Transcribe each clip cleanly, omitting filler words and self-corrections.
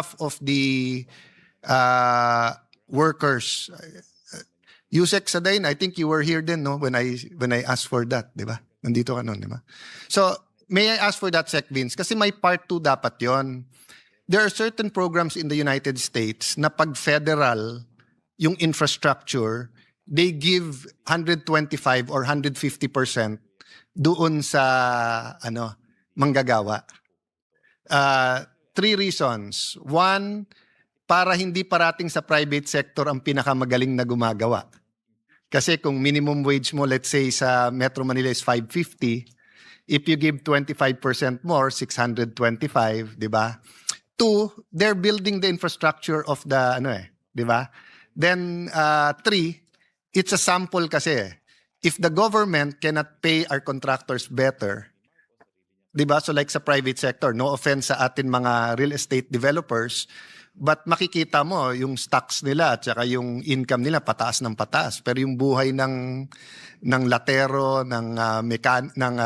half of the workers. Yusek Sadain, I think you were here then, no? When I asked for that, di ba? Nandito ka nun, di ba? So, may I ask for that, Sec Vince? Kasi may part 2 dapat yon. There are certain programs in the United States na pag federal, yung infrastructure, they give 125 or 150% doon sa manggagawa. 3 reasons. 1, para hindi parating sa private sector ang pinakamagaling na gumagawa. Kasi kung minimum wage mo, let's say sa Metro Manila is 550, if you give 25% more, 625, di ba? 2, they're building the infrastructure of the, di ba? Then 3, it's a sample kasi. If the government cannot pay our contractors better, di ba? So like sa private sector, no offense sa atin mga real estate developers, but makikita mo yung stocks nila at saka yung income nila pataas ng pataas. Pero yung buhay ng latero, ng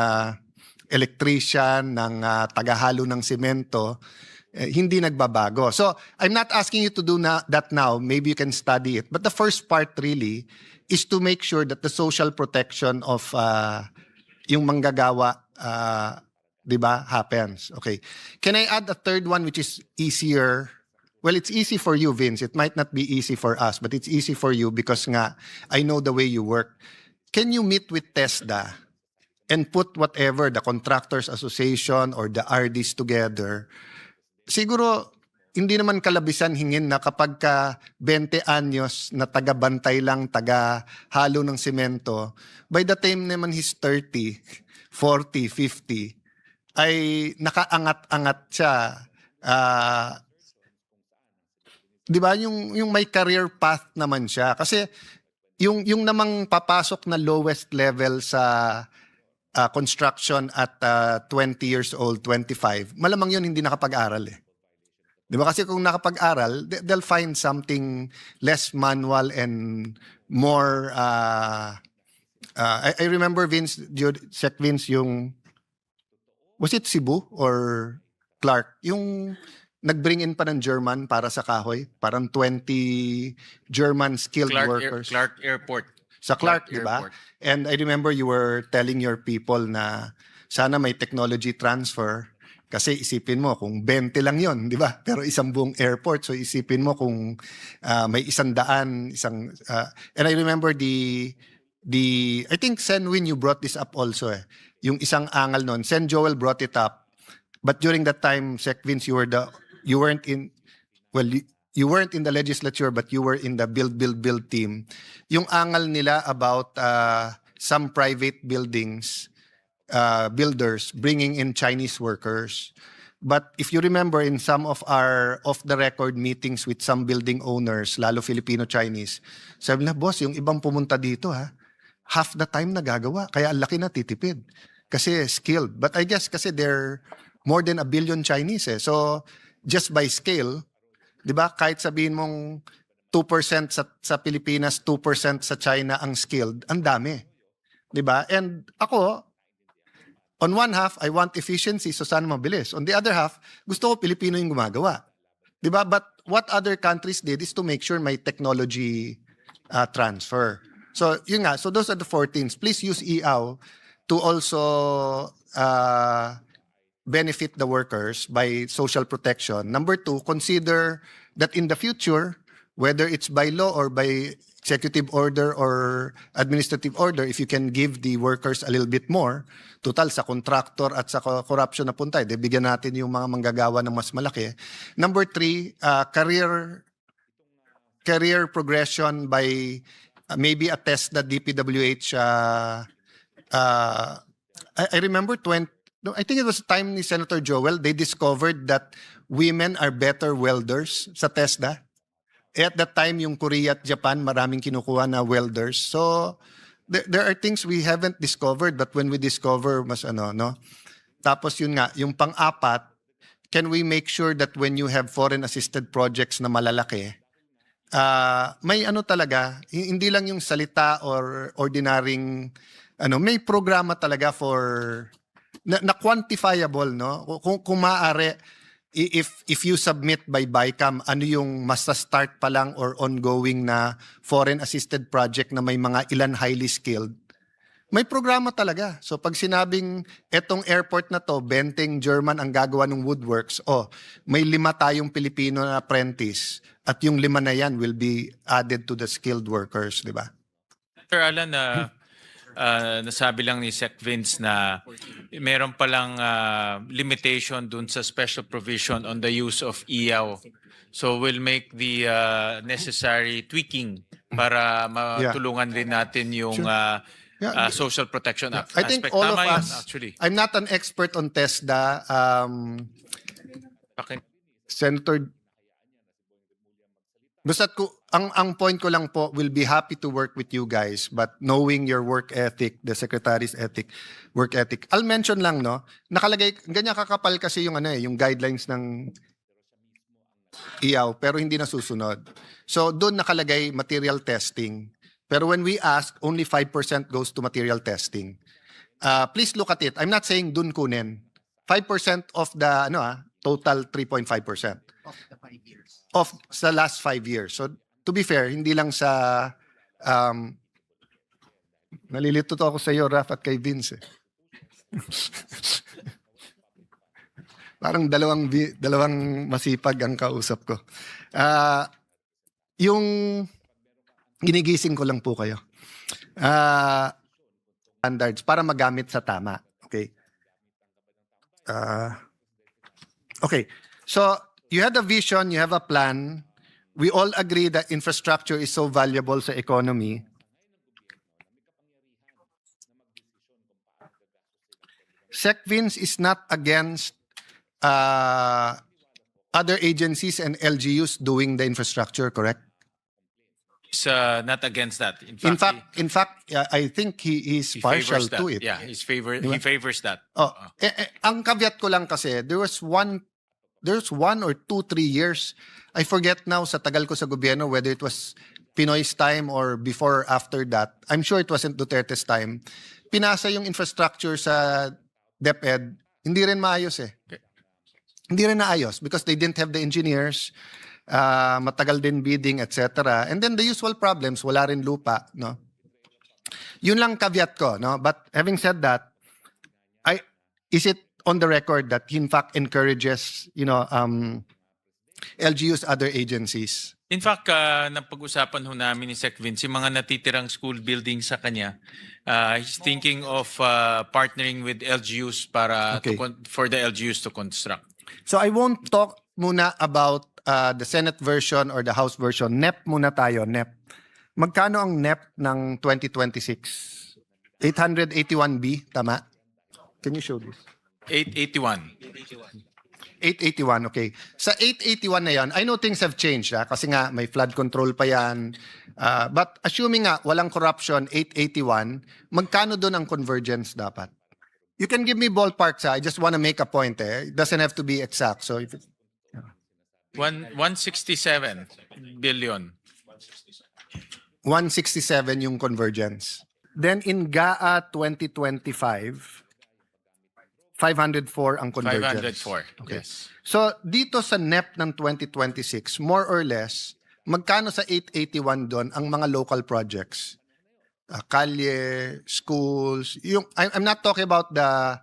electrician, ng tagahalo ng semento, hindi nagbabago. So I'm not asking you to do that now. Maybe you can study it. But the first part really is to make sure that the social protection of yung manggagawa diba, happens. Okay. Can I add a third one which is easier? Well, it's easy for you, Vince. It might not be easy for us, but it's easy for you because nga, I know the way you work. Can you meet with TESDA and put whatever, the Contractors Association or the RDs together? Siguro, hindi naman kalabisan hingin na kapag ka 20 anyos na taga-bantay lang, taga-halo ng semento, by the time naman he's 30, 40, 50, ay nakaangat-angat siya. Di ba? Yung may career path naman siya. Kasi yung namang papasok na lowest level sa construction at 20 years old, 25, malamang yun hindi nakapag-aral eh. Di ba? Kasi kung nakapag-aral, they'll find something less manual and more... I remember Vince, Sec Vince, yung... Was it Cebu or Clark? Yung... nag-bring in pa ng German para sa kahoy. Parang 20 German skilled workers. Clark Airport. Sa Clark, di ba? And I remember you were telling your people na sana may technology transfer kasi isipin mo kung 20 lang yon, di ba? Pero isang buong airport. So isipin mo kung may 100, and I remember I think Sen Win, you brought this up also eh. Yung isang angal nun. Sen Joel brought it up. But during that time, Sec Vince, you weren't in the legislature, but you were in the build team. Yung angal nila about some private buildings, builders bringing in Chinese workers. But if you remember in some of our off-the-record meetings with some building owners, lalo Filipino-Chinese, sabi na, boss, yung ibang pumunta dito half the time nagagawa. Kaya ang laki na titipid. Kasi skilled. But I guess kasi they're more than 1 billion Chinese eh. So, just by scale, di ba, kahit sabihin mong 2% sa Pilipinas, 2% sa China ang skilled, ang dami. Di ba? And ako, on one half, I want efficiency, so sana mabilis. On the other half, gusto ko Pilipino yung gumagawa. Di ba? But what other countries did is to make sure may technology transfer. So, yun nga. So, those are the 4 things. Please use EAW to also benefit the workers by social protection. Number 2, consider that in the future, whether it's by law or by executive order or administrative order, if you can give the workers a little bit more, total sa contractor at sa corruption na punta, bigyan natin yung mga manggagawa ng mas malaki. Number 3, career progression by maybe a test that DPWH, I remember I think it was time ni Senator Joel, they discovered that women are better welders sa TESDA. At that time, yung Korea at Japan, maraming kinukuha na welders. So, there are things we haven't discovered, but when we discover, mas no? Tapos yun nga, yung pang-apat, can we make sure that when you have foreign-assisted projects na malalaki, may talaga, hindi lang yung salita or ordinaryong, may programa talaga for... na quantifiable, no? Kung maaari, if you submit by BICAM, ano yung start pa lang or ongoing na foreign assisted project na may mga ilan highly skilled, may programa talaga. So pag sinabing etong airport na to, Benteng German ang gagawa ng woodworks, may 5 tayong Pilipino na apprentice at yung 5 na yan will be added to the skilled workers, di ba? Sir Alan, nasabi lang ni Sec Vince na meron palang limitation dun sa special provision on the use of IAW. So we'll make the necessary tweaking para matulungan din natin yung Social Protection Act. I think aspect. all of Tama yun, us, actually. I'm not an expert on TESDA. Okay. Senator, basta't ang point ko lang po, will be happy to work with you guys, but knowing your work ethic, the Secretary's work ethic, I'll mention lang, no, nakalagay, ganyan kakapal kasi yung yung guidelines ng IAW, pero hindi nasusunod. So doon nakalagay material testing. Pero when we ask, only 5% goes to material testing. Please look at it. I'm not saying dun kunin. 5% of the total 3.5%. Of the 5 years. Of sa last 5 years. So to be fair, hindi lang sa nalilito to ako sa iyo, Raf, at kay Vince. Parang dalawang masipag ang kausap ko. Yung ginigising ko lang po kayo. Standards para magamit sa tama. Okay. Okay. So, you had a vision, you have a plan. We all agree that infrastructure is so valuable sa economy. Sec Vince is not against other agencies and LGUs doing the infrastructure, correct? He's not against that. In fact, I think he is he partial favors that. to it. Yeah, he favors that. Ang caveat ko lang kasi, there's 1 or 2, 3 years, I forget now sa tagal ko sa gobyerno whether it was Pinoy's time or before or after that. I'm sure it wasn't Duterte's time. Pinasa yung infrastructure sa DepEd, hindi rin maayos eh. Hindi rin naayos because they didn't have the engineers, matagal din bidding, etc. And then the usual problems, wala rin lupa, no? Yun lang caveat ko, no? But having said that, is it on the record that he in fact encourages, LGUs, other agencies? In fact, napag-usapan ho namin ni Sec Vince, yung mga natitirang school building sa kanya, he's thinking of partnering with LGUs para for the LGUs to construct. So I won't talk muna about the Senate version or the House version. NEP muna tayo, NEP. Magkano ang NEP ng 2026? 881B, tama? Can you show this? 881. 881, okay. Sa 881 na yan, I know things have changed, kasi nga may flood control pa yan. But assuming nga walang corruption, 881, magkano doon ang convergence dapat? You can give me ballparks, I just want to make a point. It doesn't have to be exact. So if 167 billion. 167 yung convergence. Then in GAA 2025, 504 ang convergence. 504, Okay. yes. So dito sa NEP ng 2026, more or less, magkano sa 881 doon ang mga local projects? Kalye, schools, I'm not talking about the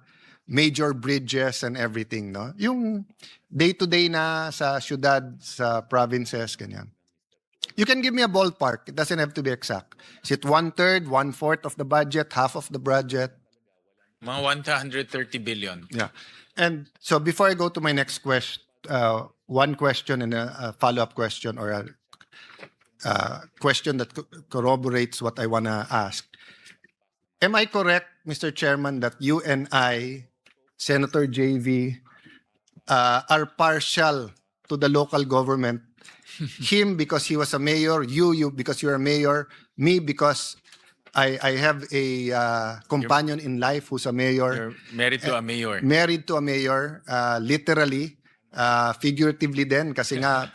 major bridges and everything, no? Yung day-to-day na sa syudad, sa provinces, ganyan. You can give me a ballpark. It doesn't have to be exact. Is it 1/3, 1/4 of the budget, half of the budget? Mga 130 billion. Yeah. And so before I go to my next question, one question and a follow-up question or a question that corroborates what I want to ask. Am I correct, Mr. Chairman, that you and I, Senator JV, are partial to the local government? Him because he was a mayor, you because you're a mayor, me because I have a companion in life who's a mayor. You're married to a mayor. Married to a mayor, literally, figuratively din, kasi nga,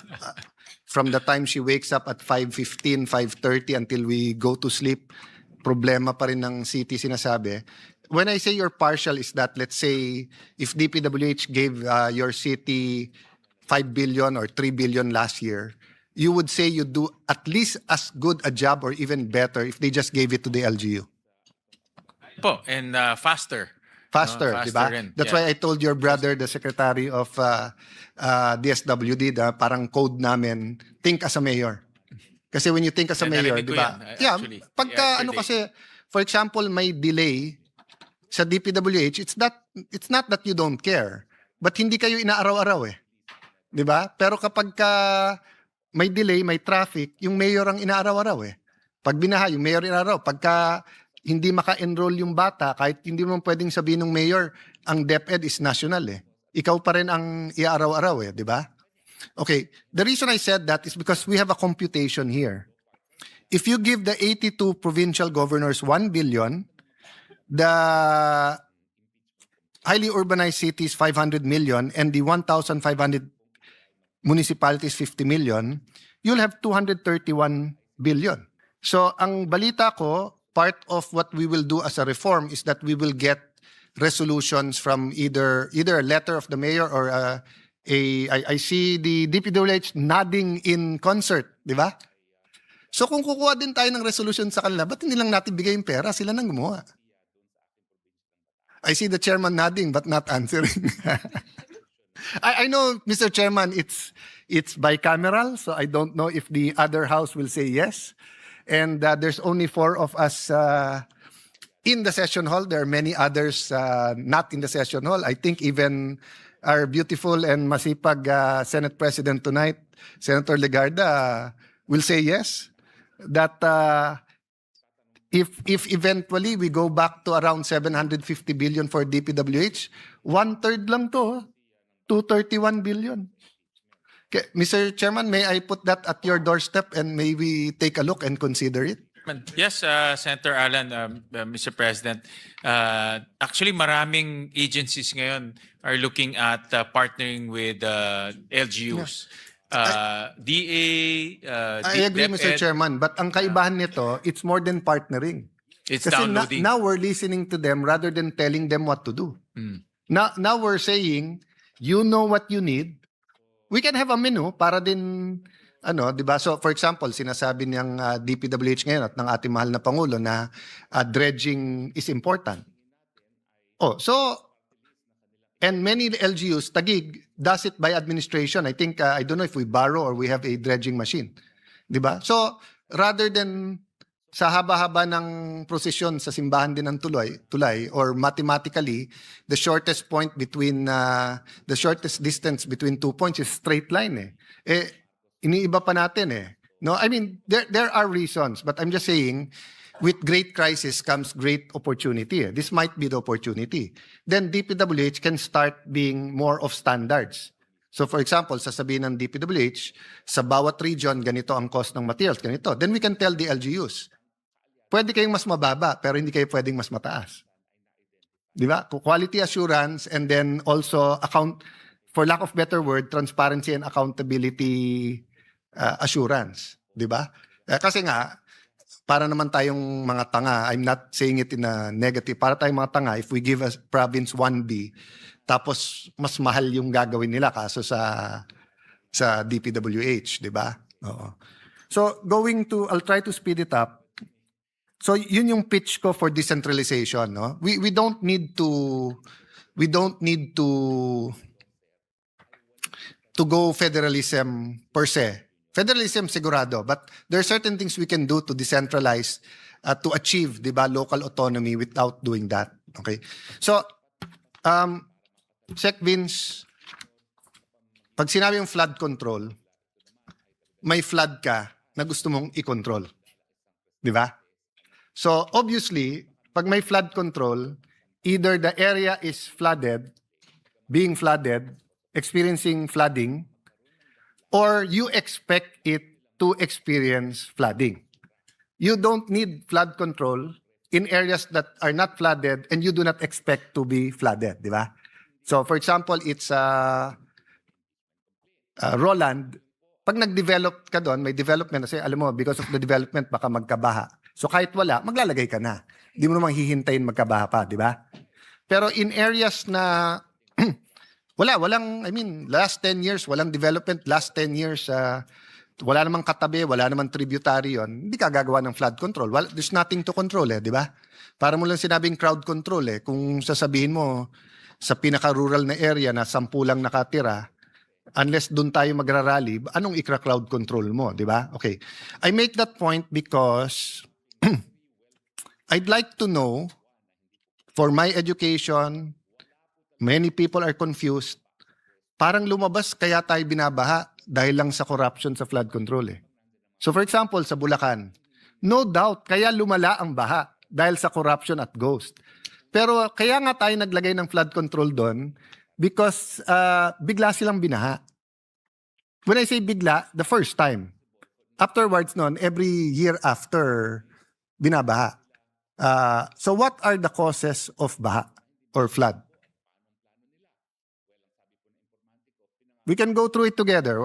from the time she wakes up at 5:15, 5:30 until we go to sleep, problema pa rin ng city sinasabi. When I say you're partial is that, let's say, if DPWH gave your city 5 billion or 3 billion last year, you would say you do at least as good a job or even better if they just gave it to the LGU. Po, and faster. Faster, No, di ba? faster rin, That's yeah. why I told your brother, the Secretary of DSWD, na parang code namin, think as a mayor. Kasi when you think as a Yeah, mayor, narinig di ko ba? yan, Yeah, actually. pagka ano Yesterday. kasi, for example, may delay sa DPWH, it's not that you don't care, but hindi kayo inaaraw-araw eh. Di ba? Pero kapag may delay, may traffic, yung mayor ang inaaraw-araw eh. Pag binaha, yung mayor inaaraw. Pagka hindi maka-enroll yung bata, kahit hindi mo pwedeng sabihin ng mayor, ang DepEd is national eh. Ikaw pa rin ang iaaraw-araw eh, di ba? Okay, the reason I said that is because we have a computation here. If you give the 82 provincial governors 1 billion, the highly urbanized cities 500 million, and the 1,500 municipalities 50 million, you'll have 231 billion. So ang balita ko, part of what we will do as a reform is that we will get resolutions from either a letter of the mayor or I see the DPWH nodding in concert, di ba? So kung kukuha din tayo ng resolution sa kanila, ba't hindi lang natin bigay yung pera? Sila nang gumawa. I see the chairman nodding but not answering. I know, Mr. Chairman, it's bicameral, so I don't know if the other house will say yes. And there's only 4 of us in the session hall. There are many others not in the session hall. I think even our beautiful and masipag Senate President tonight, Senator Legarda, will say yes. That if eventually we go back to around 750 billion for DPWH, 1/3 lang to, 231 billion. Okay, Mr. Chairman, may I put that at your doorstep and may we take a look and consider it? Yes, Senator Alan, Mr. President. Actually, maraming agencies ngayon are looking at partnering with LGUs. DA, I agree, Mr. DepEd, Chairman, but ang kaibahan nito, it's more than partnering. it's Kasi downloading. now we're listening to them rather than telling them what to do. Now we're saying, you know what you need. We can have a menu para din, ano, di ba? So for example, sinasabi niyang DPWH ngayon at ng ating mahal na Pangulo na dredging is important. Oh, so, and many LGUs, Taguig, does it by administration. I think, I don't know if we borrow or we have a dredging machine. Di ba? So, rather than sa haba-haba ng prosesyon sa simbahan din ng tulay, or mathematically, the shortest point between, the shortest distance between 2 points is straight line eh. Iniiba pa natin eh. No, I mean, there are reasons, but I'm just saying, with great crisis comes great opportunity. This might be the opportunity. Then DPWH can start being more of standards. So for example, sasabihin ng DPWH, sa bawat region, ganito ang cost ng materials, ganito. Then we can tell the LGUs, pwede kayong mas mababa, pero hindi kayo pwedeng mas mataas. Di ba? Quality assurance and then also for lack of better word, transparency and accountability assurance. Di ba? Kasi nga, para naman tayong mga tanga, I'm not saying it in a negative, para tayong mga tanga, if we give a province 1B, tapos mas mahal yung gagawin nila kaso sa DPWH, di ba? Oo. So, I'll try to speed it up. So, yun yung pitch ko for decentralization, no? We don't need to go federalism per se. Federalism sigurado, but there are certain things we can do to decentralize to achieve, di ba, local autonomy without doing that. Okay? So, Sec Vince, pag sinabi yung flood control, may flood ka na gusto mong i-control. Di ba? So, obviously, pag may flood control, either the area is flooded, being flooded, experiencing flooding, or you expect it to experience flooding. You don't need flood control in areas that are not flooded and you do not expect to be flooded, di ba? So, for example, it's Roland, pag nag-develop ka doon, may development, kasi alam mo, because of the development, baka magkabaha. So kahit wala, maglalagay ka na. Hindi mo naman hihintayin magkabaha pa, di ba? Pero in areas na I mean, last 10 years, walang development. Last 10 years, wala namang katabi, wala namang tributary yon. Hindi ka gagawa ng flood control. There's nothing to control di ba? Para mo lang sinabing crowd control Kung sasabihin mo, sa pinaka-rural na area na 10 lang nakatira, unless doon tayo magrarally, anong ikra-crowd control mo, di ba? Okay. I make that point because I'd like to know, for my education, many people are confused. Parang lumabas kaya tayo binabaha dahil lang sa corruption sa flood control So for example, sa Bulacan, no doubt, kaya lumala ang baha dahil sa corruption at ghost. Pero kaya nga tayo naglagay ng flood control doon because bigla silang binaha. When I say bigla, the first time. Afterwards noon, every year after, binabaha. So what are the causes of baha or flood? We can go through it together.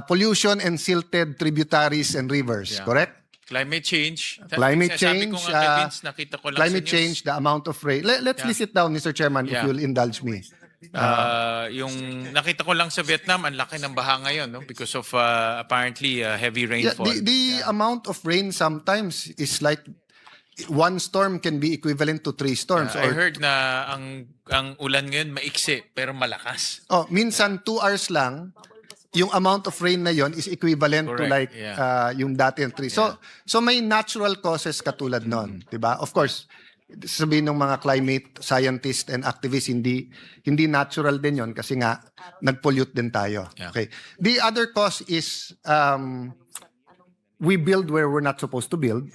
Pollution and silted tributaries and rivers, Yeah. correct? Climate change. Climate Sabi ko change, nga, Vince, nakita ko lang Climate sa news. change, the amount of rain. Let's Yeah. list it down, Mr. Chairman, if Yeah. you'll indulge me. Yung nakita ko lang sa Vietnam, ang laki ng baha ngayon, no? Because of apparently heavy Yeah, rainfall. the amount of rain sometimes is like one storm can be equivalent to 3 storms. I heard na ang ulan ngayon maiksi pero malakas. Minsan 2 hours lang, yung amount of rain na yon is equivalent to Correct, like yeah. yung dati ng 3. So may natural causes katulad nun, 'di ba? Of course, sabihin ng mga climate scientists and activists, hindi natural din yon kasi nga nag-pollute din tayo. Yeah. Okay. The other cause is we build where we're not supposed to build.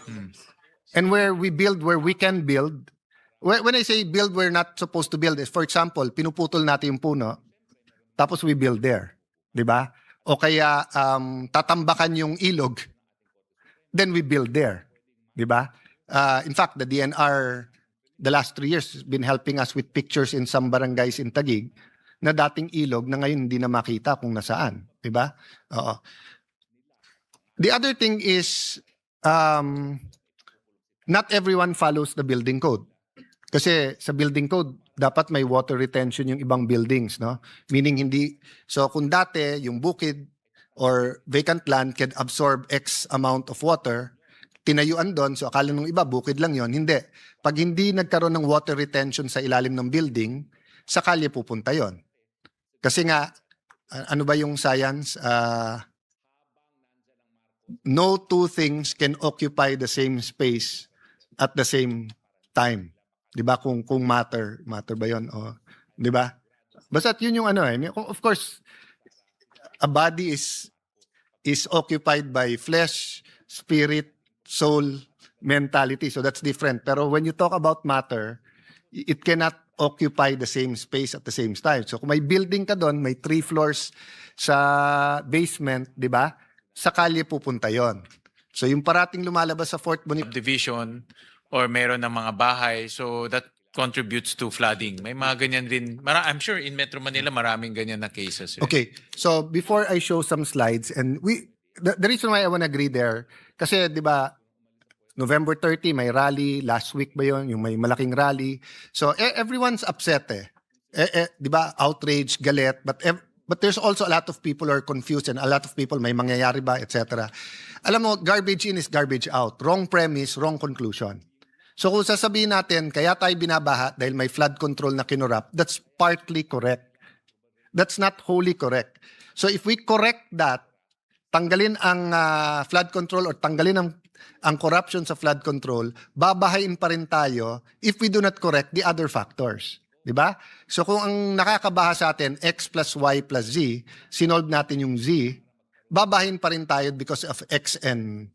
And where we build where we can build. When I say build where not supposed to build is, for example, pinuputol natin yung puno, tapos we build there. Di ba? O kaya tatambakan yung ilog, then we build there. Di ba? In fact, the DNR, the last 3 years, has been helping us with pictures in some barangays in Taguig na dating ilog na ngayon hindi na makita kung nasaan. Di ba? Oo. The other thing is, not everyone follows the building code. Kasi sa building code, dapat may water retention yung ibang buildings, no? Meaning so kung dati yung bukid or vacant land can absorb X amount of water, tinayuan doon, so akala nung iba, bukid lang yon. Hindi. Pag hindi nagkaroon ng water retention sa ilalim ng building, sa kalye pupunta yon. Kasi nga, ano ba yung science? No two things can occupy the same space at the same time. 'Di ba? Kung matter ba 'yon o 'di ba? Basta yun yung of course a body is occupied by flesh, spirit, soul, mentality. So that's different. Pero when you talk about matter, it cannot occupy the same space at the same time. So kung may building ka doon, may 3 floors sa basement, 'di ba? Sa kalye pupunta 'yon. So yung parating lumalabas sa Fort Bonifacio Subdivision or meron ng mga bahay, so that contributes to flooding. May mga ganyan din. I'm sure in Metro Manila maraming ganyan na cases. Okay. So before I show some slides, and the reason why I want to agree there, kasi 'di ba November 30 may rally, last week ba 'yon, yung may malaking rally. So everyone's upset 'di ba? Outrage, galit, but there's also a lot of people who are confused and a lot of people may mangyayari ba, etc. Alam mo, garbage in is garbage out. Wrong premise, wrong conclusion. So kung sasabihin natin, kaya tayo binabaha dahil may flood control na kinurap, that's partly correct. That's not wholly correct. So if we correct that, tanggalin ang flood control or tanggalin ang corruption sa flood control, babahain pa rin tayo if we do not correct the other factors. Diba? So kung ang nakakabaha sa atin, X plus Y plus Z, sinolve natin yung Z, babahin pa rin tayo because of X and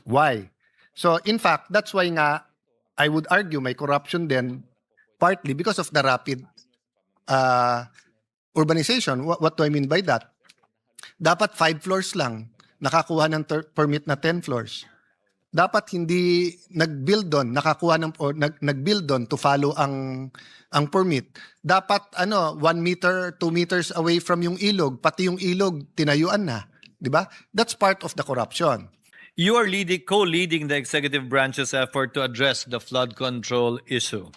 Y. So in fact, that's why nga, I would argue may corruption then partly because of the rapid urbanization. What do I mean by that? Dapat 5 floors lang, nakakuha ng permit na 10 floors. Dapat hindi nag-build doon, nakakuha ng or nag-build doon to follow ang permit. Dapat 1 meter, 2 meters away from yung ilog, pati yung ilog tinayuan na, 'di ba? That's part of the corruption. You are co-leading the executive branch's effort to address the flood control issue.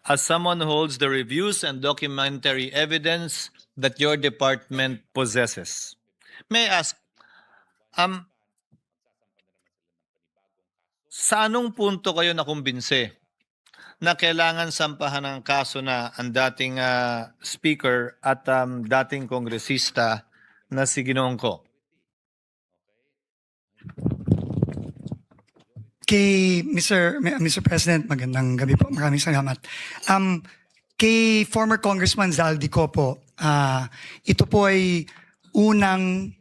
as someone who holds the reviews and documentary evidence that your department possesses. May I ask, sa anong punto kayo nakumbinse na kailangan sampahan ng kaso na ang dating speaker at dating kongresista na si Ginoong Ko? Kay Mr. President, magandang gabi po. Maraming salamat. Kay former Congressman Zaldico po, ito po ay unang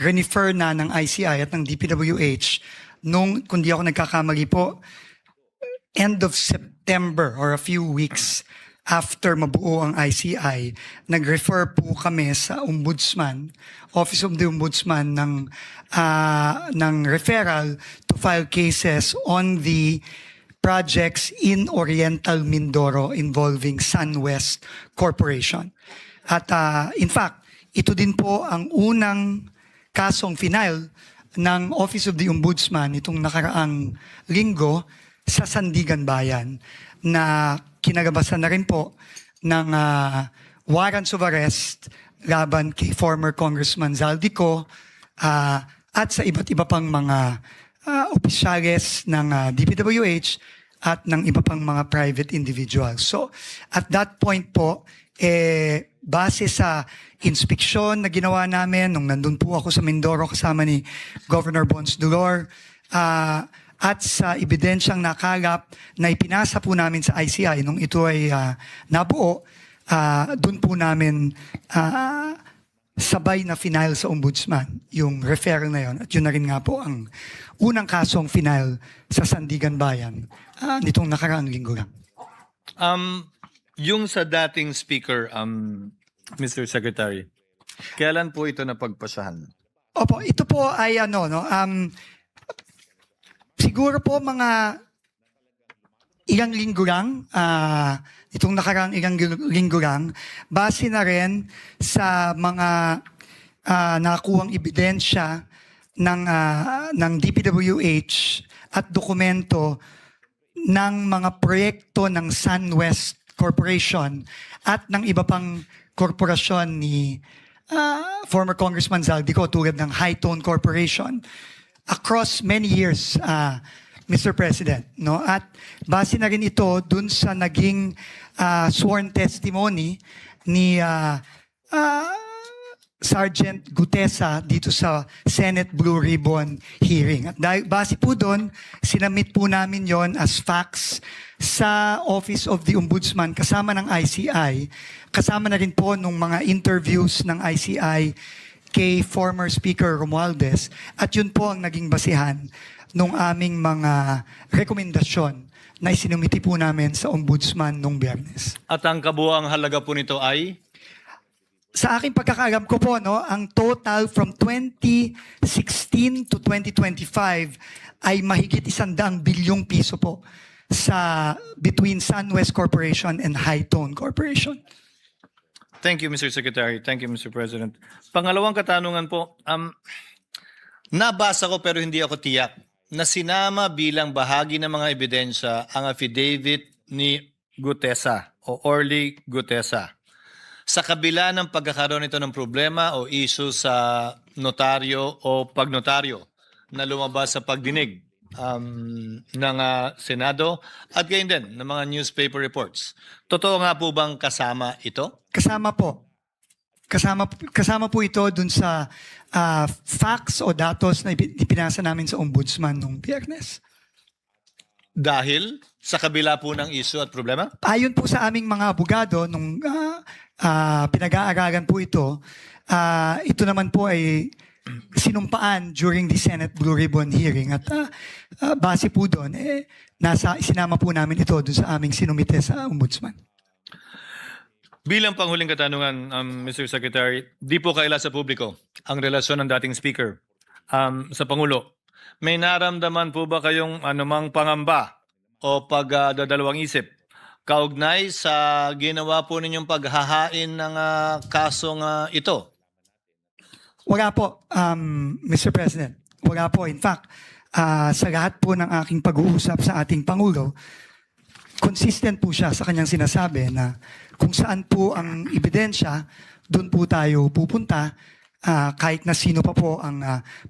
refer na ng ICI at ng DPWH nung, kung di ako nagkakamali po, end of September or a few weeks after mabuo ang ICI, nag-refer po kami sa Ombudsman, Office of the Ombudsman ng referral to file cases on the projects in Oriental Mindoro involving SunWest Corporation. At in fact, ito din po ang unang kasong final ng Office of the Ombudsman itong nakaraang linggo sa Sandigan Bayan na kinagabasan na rin po ng warrants of arrest laban kay former Congressman Zaldico at sa iba't iba pang mga opisyales ng DPWH at ng iba pang mga private individuals. So at that point po, base sa inspeksyon na ginawa namin nung nandun po ako sa Mindoro kasama ni Governor Bons Dolor, at sa ebidensyang nakalap na ipinasa po namin sa ICI nung ito ay nabuo, doon po namin sabay na final sa Ombudsman yung referral na yon. At yun na rin nga po ang unang kasong final sa Sandigan Bayan nitong nakaraang linggo lang. Yung sa dating speaker, Mr. Secretary, kailan po ito napagpasahan? Opo, ito po ay siguro po mga ilang linggo lang, itong nakarang ilang linggo lang, base na rin sa mga nakuhang ebidensya ng DPWH at dokumento ng mga proyekto ng SunWest Corporation at ng iba pang korporasyon ni former Congressman Zaldico tulad ng High Tone Corporation across many years, Mr. President, no? At base na rin ito dun sa naging sworn testimony ni Sergeant Gutesa dito sa Senate Blue Ribbon hearing. At base po doon, sinamit po namin yon as facts sa Office of the Ombudsman kasama ng ICI, kasama na rin po nung mga interviews ng ICI kay former Speaker Romualdez, at yun po ang naging basihan nung aming mga rekomendasyon na isinumiti po namin sa Ombudsman nung Biyernes. At ang kabuang halaga po nito ay? Sa aking pagkakaalam ko po, no, ang total from 2016 to 2025 ay mahigit 100 bilyong piso po sa between SunWest Corporation and High Tone Corporation. Thank you, Mr. Secretary. Thank you, Mr. President. Pangalawang katanungan po, nabasa ko pero hindi ako tiyak na sinama bilang bahagi ng mga ebidensya ang affidavit ni Gutesa o Orly Gutesa. Sa kabila ng pagkakaroon nito ng problema o issue sa notaryo o pagnotaryo na lumabas sa pagdinig ng Senado at gayon din ng mga newspaper reports. Totoo nga po bang kasama ito? Kasama po. Kasama po ito dun sa facts o datos na ipinasa namin sa Ombudsman nung Biyernes. Dahil sa kabila po ng issue at problema? Ayon po sa aming mga abogado, nung pinag-aaralan po ito, ito naman po ay sinumpaan during the Senate Blue Ribbon hearing. At base po doon, isinama po namin ito doon sa aming sinumite sa Ombudsman. Bilang panghuling katanungan, Mr. Secretary, di po kaila sa publiko ang relasyon ng dating speaker sa Pangulo. May naramdaman po ba kayong anumang pangamba o pagdadalawang isip kaugnay sa ginawa po ninyong paghahain ng kasong ito? Wala po, Mr. President. Wala po. In fact, sa lahat po ng aking pag-uusap sa ating Pangulo, consistent po siya sa kanyang sinasabi na kung saan po ang ebidensya, doon po tayo pupunta, kahit na sino pa po ang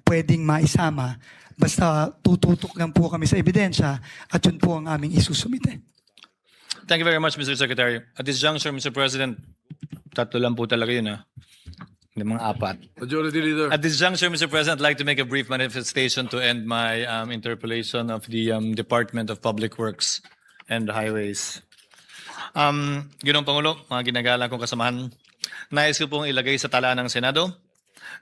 pwedeng maisama. Basta tututok lang po kami sa ebidensya at yun po ang aming isusumite. Thank you very much, Mr. Secretary. At this juncture, Mr. President, tatlo lang po talaga yun, ha? Hindi mga apat. Majority Leader. At this juncture, Mr. President, I'd like to make a brief manifestation to end my interpellation of the Department of Public Works and Highways. Ginong Pangulo, mga ginagalang kong kasamahan, nais ko pong ilagay sa tala ng Senado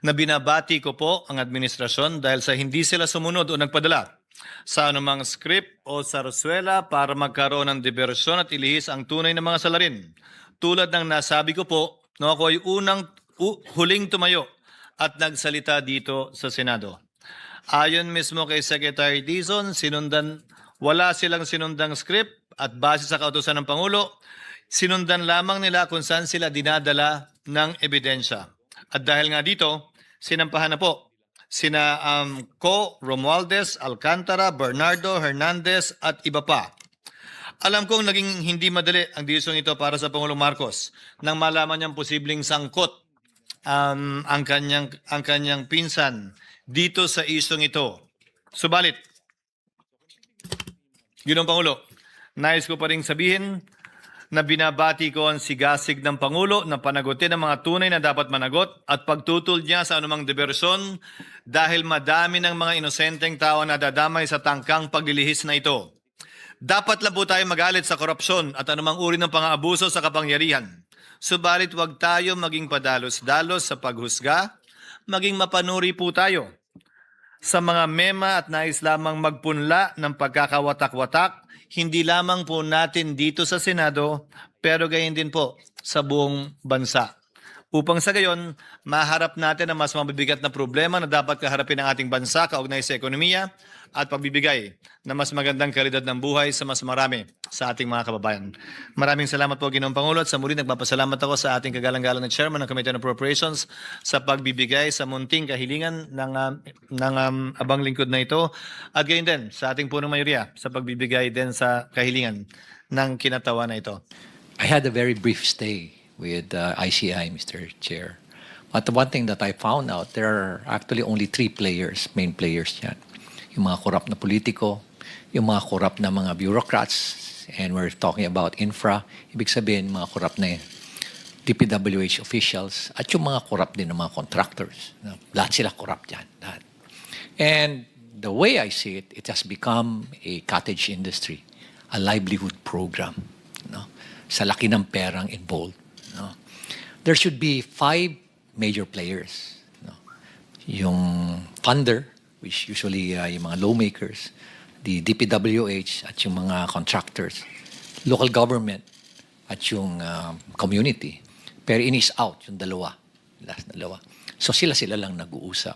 na binabati ko po ang administrasyon dahil sa hindi sila sumunod o nagpadala sa anumang script o sarsuela para magkaroon ng diversyon at ilihis ang tunay na mga salarin. Tulad ng nasabi ko po, no, ako ay huling tumayo at nagsalita dito sa Senado. Ayon mismo kay Secretary Dizon, wala silang sinundang script at base sa kautusan ng Pangulo, sinundan lamang nila kung saan sila dinadala ng ebidensya. At dahil nga dito, sinampahan na po sina Co, Romualdez, Alcantara, Bernardo, Hernandez at iba pa. Alam kong naging hindi madali ang desisyon ito para sa Pangulong Marcos nang malaman niyang posibleng sangkot ang kanyang pinsan dito sa isyong ito. Subalit, Ginong Pangulo, nais ko pa rin sabihin na binabati ko ang sigasig ng Pangulo na panagutin ang mga tunay na dapat managot at pagtutol niya sa anumang diversyon dahil madami ng mga inosenteng tao na dadamay sa tangkang paglilihis na ito. Dapat lang po tayo magalit sa korupsyon at anumang uri ng pang-aabuso sa kapangyarihan. Subalit huwag tayo maging padalos-dalos sa paghusga, maging mapanuri po tayo sa mga mema at nais lamang magpunla ng pagkakawatak-watak, hindi lamang po natin dito sa Senado, pero gayon din po sa buong bansa. Upang sa gayon, maharap natin ang mas mabibigat na problema na dapat kaharapin ng ating bansa kaugnay sa ekonomiya at pagbibigay na mas magandang kalidad ng buhay sa mas marami sa ating mga kababayan. Maraming salamat po, Ginoong Pangulo, at sa muli nagpapasalamat ako sa ating kagalang-galang na Chairman ng Committee on Appropriations sa pagbibigay sa munting kahilingan ng abang lingkod na ito at gayon din sa ating punong mayoriya sa pagbibigay din sa kahilingan ng kinatawa na ito. I had a very brief stay with ICI, Mr. Chair. But the one thing that I found out, there are actually only three players, main players yan. Yung mga korap na politiko, yung mga korap na mga bureaucrats, and we're talking about infra, ibig sabihin mga korap na DPWH officials, at yung mga korap din ng mga contractors. Lahat sila korap dyan. Lahat. And the way I see it, it has become a cottage industry, a livelihood program. No? Sa laki ng perang involved. No? There should be 5 major players. No? Yung funder, which usually yung mga lawmakers, the DPWH at yung mga contractors, local government at yung community. Pero in is out, yung dalawa. Last dalawa. So sila lang nag-uusap.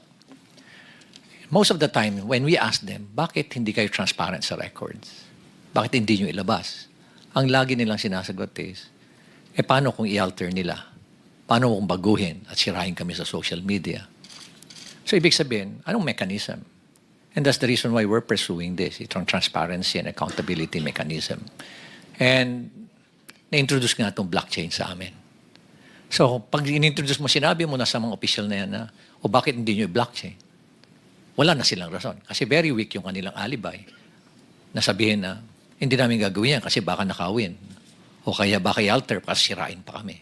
Most of the time, when we ask them, bakit hindi kayo transparent sa records? Bakit hindi nyo ilabas? Ang lagi nilang sinasagot is, paano kung i-alter nila? Paano kung baguhin at sirahin kami sa social media? So, ibig sabihin, anong mechanism? And that's the reason why we're pursuing this, itong transparency and accountability mechanism. And na-introduce nga itong blockchain sa amin. So, pag in-introduce mo, sinabi mo na sa mga official na yan na, o bakit hindi nyo i-blockchain? Wala na silang rason. Kasi very weak yung kanilang alibay. Nasabihin na, hindi namin gagawin yan kasi baka nakawin. O kaya baka i-alter kasi sirain pa kami.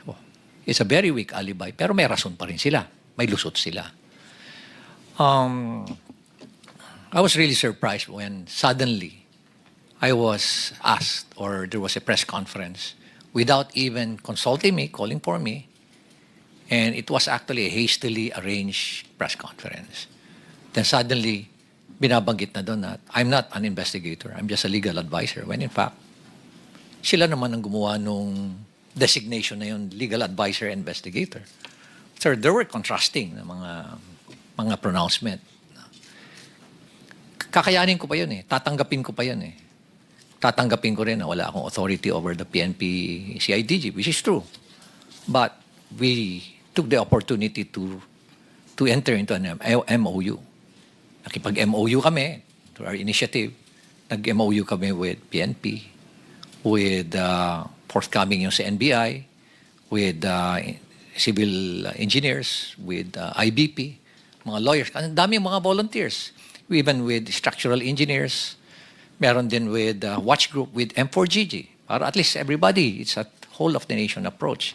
So, it's a very weak alibi. Pero may rason pa rin sila. May lusot sila. I was really surprised when suddenly I was asked or there was a press conference without even consulting me, calling for me. And it was actually a hastily arranged press conference. Then suddenly, binabanggit na doon na I'm not an investigator, I'm just a legal advisor. When in fact, sila naman ang gumawa nung designation na yun, legal advisor and investigator. So there were contrasting na mga pronouncement. Kakayanin ko pa yun eh. Tatanggapin ko pa yun eh. Tatanggapin ko rin na wala akong authority over the PNP CIDG, which is true. But we took the opportunity to enter into an MOU. Nakipag-MOU kami, to our initiative. Nag-MOU kami with PNP, with forthcoming yung sa NBI, with civil engineers, with IBP, mga lawyers. Ang dami mga volunteers. Even with structural engineers, meron din with watch group with M4GG. Para at least everybody, it's a whole of the nation approach.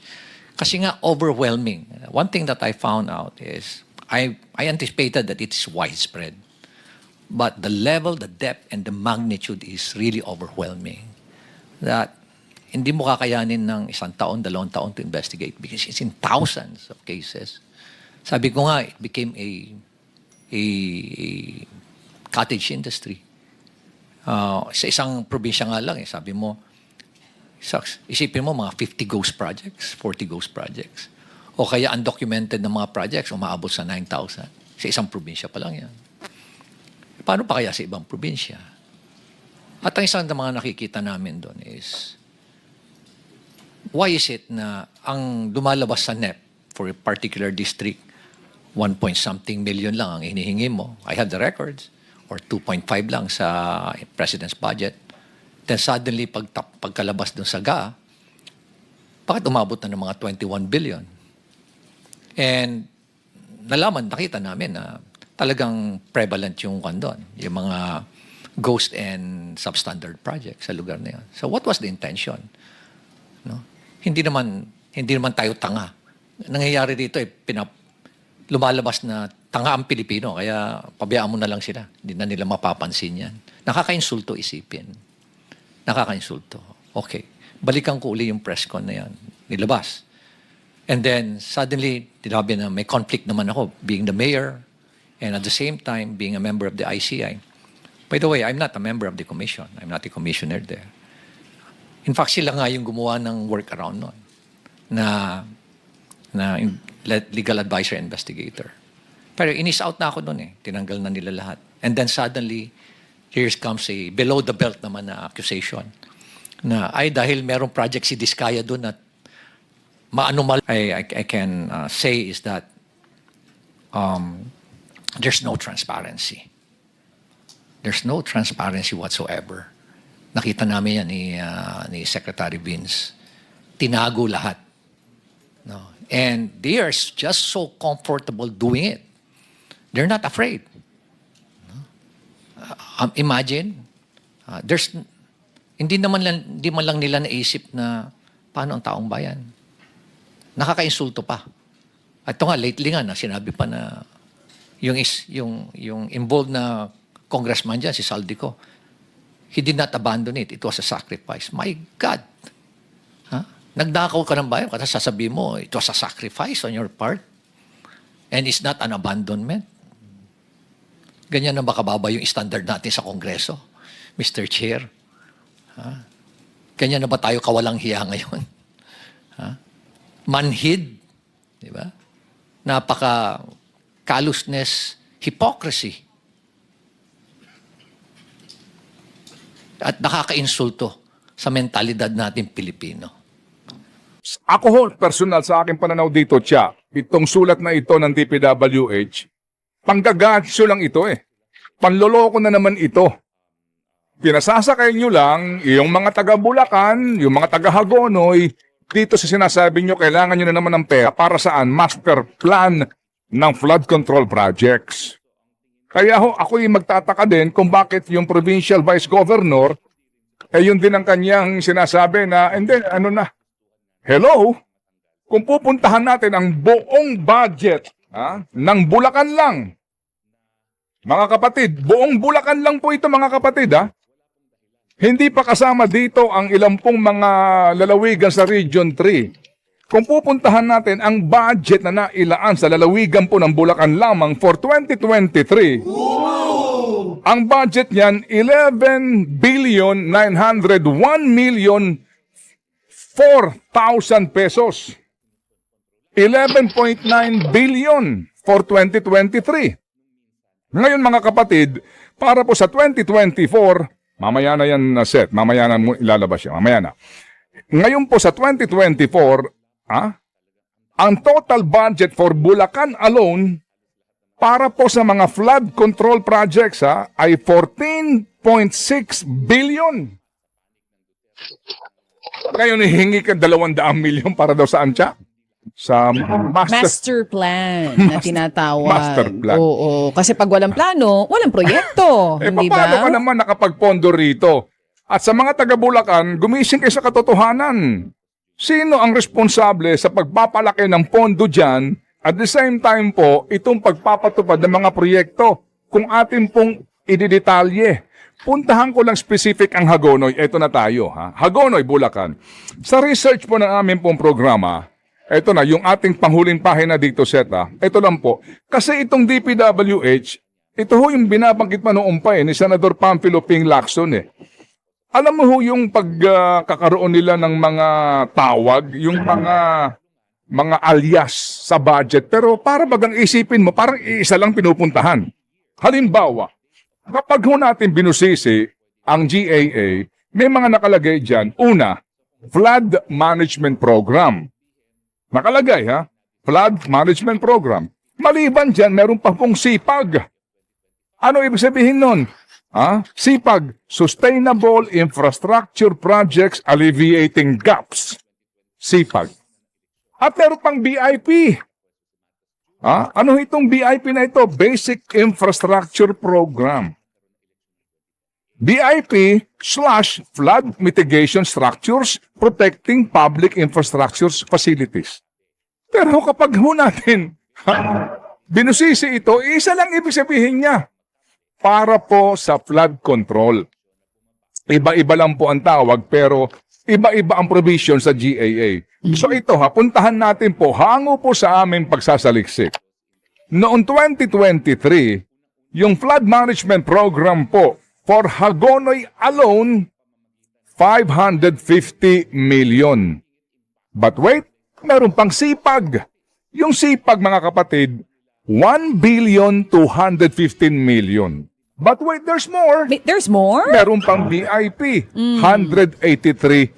Kasi nga overwhelming. One thing that I found out is I anticipated that it's widespread. But the level, the depth, and the magnitude is really overwhelming. That hindi mo kakayanin ng 1 taon, 2 taon to investigate because it's in thousands of cases. Sabi ko nga, it became a cottage industry. Sa isang probinsya nga lang, sabi mo, isipin mo mga 50 ghost projects, 40 ghost projects. O kaya undocumented na mga projects, umaabot sa 9,000. Sa isang probinsya pa lang yan. Paano pa kaya sa ibang probinsya? At ang isang mga nakikita namin doon is, why is it na ang lumalabas sa NEP for a particular district, 1-point-something million lang ang hinihingi mo. I have the records. Or 2.5 lang sa President's budget. Then suddenly, pagkalabas dun sa GA, bakit umabot na ng mga 21 billion? And nakita namin na talagang prevalent yung doon, yung mga ghost and substandard projects sa lugar na yun. So what was the intention? No? Hindi naman tayo tanga. Nangyayari dito lumalabas na tanga ang Pilipino, kaya pabayaan mo na lang sila. Hindi na nila mapapansin yan. Nakakainsulto isipin. Nakakainsulto. Okay. Balikan ko uli yung press con na yan. Nilabas. And then, suddenly, tinabi na may conflict naman ako, being the mayor, and at the same time, being a member of the ICI. By the way, I'm not a member of the commission. I'm not a commissioner there. In fact, sila nga yung gumawa ng workaround nun na legal advisor investigator. Pero inis out na ako nun eh. Tinanggal na nila lahat. And then suddenly, here comes a below the belt naman na accusation na dahil merong project si Diskaya doon at maanumal. I can say is that there's no transparency. There's no transparency whatsoever. Nakita namin yan ni Secretary Vince. Tinago lahat. No? And they are just so comfortable doing it. They're not afraid. Imagine, hindi man lang nila naisip na paano ang taong bayan. Nakakainsulto pa. At ito nga, lately nga, sinabi pa na yung involved na congressman dyan, si Saldico, he did not abandon it. It was a sacrifice. My God! Nagdakaw ka ng bayan, kasi sasabihin mo, it was a sacrifice on your part. And it's not an abandonment. Ganyan na ba kababa yung standard natin sa Kongreso, Mr. Chair? Ganyan na ba tayo kawalang hiya ngayon? Manhid, di ba? Napaka callousness, hypocrisy. At nakakainsulto sa mentalidad natin Pilipino. Ako ho, personal sa aking pananaw dito, Tia, itong sulat na ito ng DPWH, panggagatsyo lang ito eh. Panloloko na naman ito. Pinasasakay nyo lang yung mga taga Bulacan, yung mga taga Hagonoy, dito sa sinasabi nyo, kailangan nyo na naman ng pera para saan? Master plan ng flood control projects. Kaya ho, ako'y magtataka din kung bakit yung provincial vice governor, yun din ang kanyang sinasabi na, and then, hello? Kung pupuntahan natin ang buong budget ng Bulacan lang, mga kapatid, buong Bulacan lang po ito mga kapatid Hindi pa kasama dito ang ilang pong mga lalawigan sa Region 3. Kung pupuntahan natin ang budget na nailaan sa lalawigan po ng Bulacan lamang for 2023, ang budget niyan 11,901,004,000 pesos. 11.9 billion for 2023. Ngayon mga kapatid, para po sa 2024, mamaya na yan set, mamaya na ilalabas siya, mamaya na. Ngayon po sa 2024, ang total budget for Bulacan alone, para po sa mga flood control projects ay 14.6 billion. Ngayon, hihingi ka 200 milyon para daw saan siya? Sa Master plan na tinatawag. Master plan. Oo. Kasi pag walang plano, walang proyekto. Eh, hindi paano ba? ka naman nakapagpondo rito? At sa mga taga-Bulacan, gumising kayo sa katotohanan. Sino ang responsable sa pagpapalaki ng pondo dyan at the same time po, itong pagpapatupad ng mga proyekto? Kung atin pong ididetalye, puntahan ko lang specific ang Hagonoy. Ito na tayo, ha? Hagonoy, Bulacan. Sa research po ng aming pong programa, ito na, yung ating panghuling pahina dito, Seta. Ito lang po. Kasi itong DPWH, ito ho yung binabanggit pa noong pa ni Senador Pamphilo Ping Lacson eh. Alam mo ho yung pagkakaroon nila ng mga tawag, yung mga alias sa budget. Pero para bagang isipin mo, parang isa lang pinupuntahan. Halimbawa, kapag ho natin binusisi ang GAA, may mga nakalagay dyan. Una, Flood Management Program. Nakalagay ha, Flood Management Program. Maliban dyan, meron pa pong SIPAG. Ano ibig sabihin nun? SIPAG, Sustainable Infrastructure Projects Alleviating Gaps. SIPAG. At meron pang BIP. Ano itong BIP na ito? Basic Infrastructure Program. BIP/Flood Mitigation Structures Protecting Public Infrastructure Facilities. Pero kapag ho natin binusisi ito, isa lang ibig sabihin niya. Para po sa flood control. Iba-iba lang po ang tawag pero iba-iba ang provision sa GAA. So ito puntahan natin po, hango po sa aming pagsasaliksik. Noong 2023, yung Flood Management Program po, for Hagonoy alone, 550 million. But wait, meron pang SIPAG. Yung SIPAG, mga kapatid, 1,215 million. But wait, there's more. There's more? Meron pang BIP, 183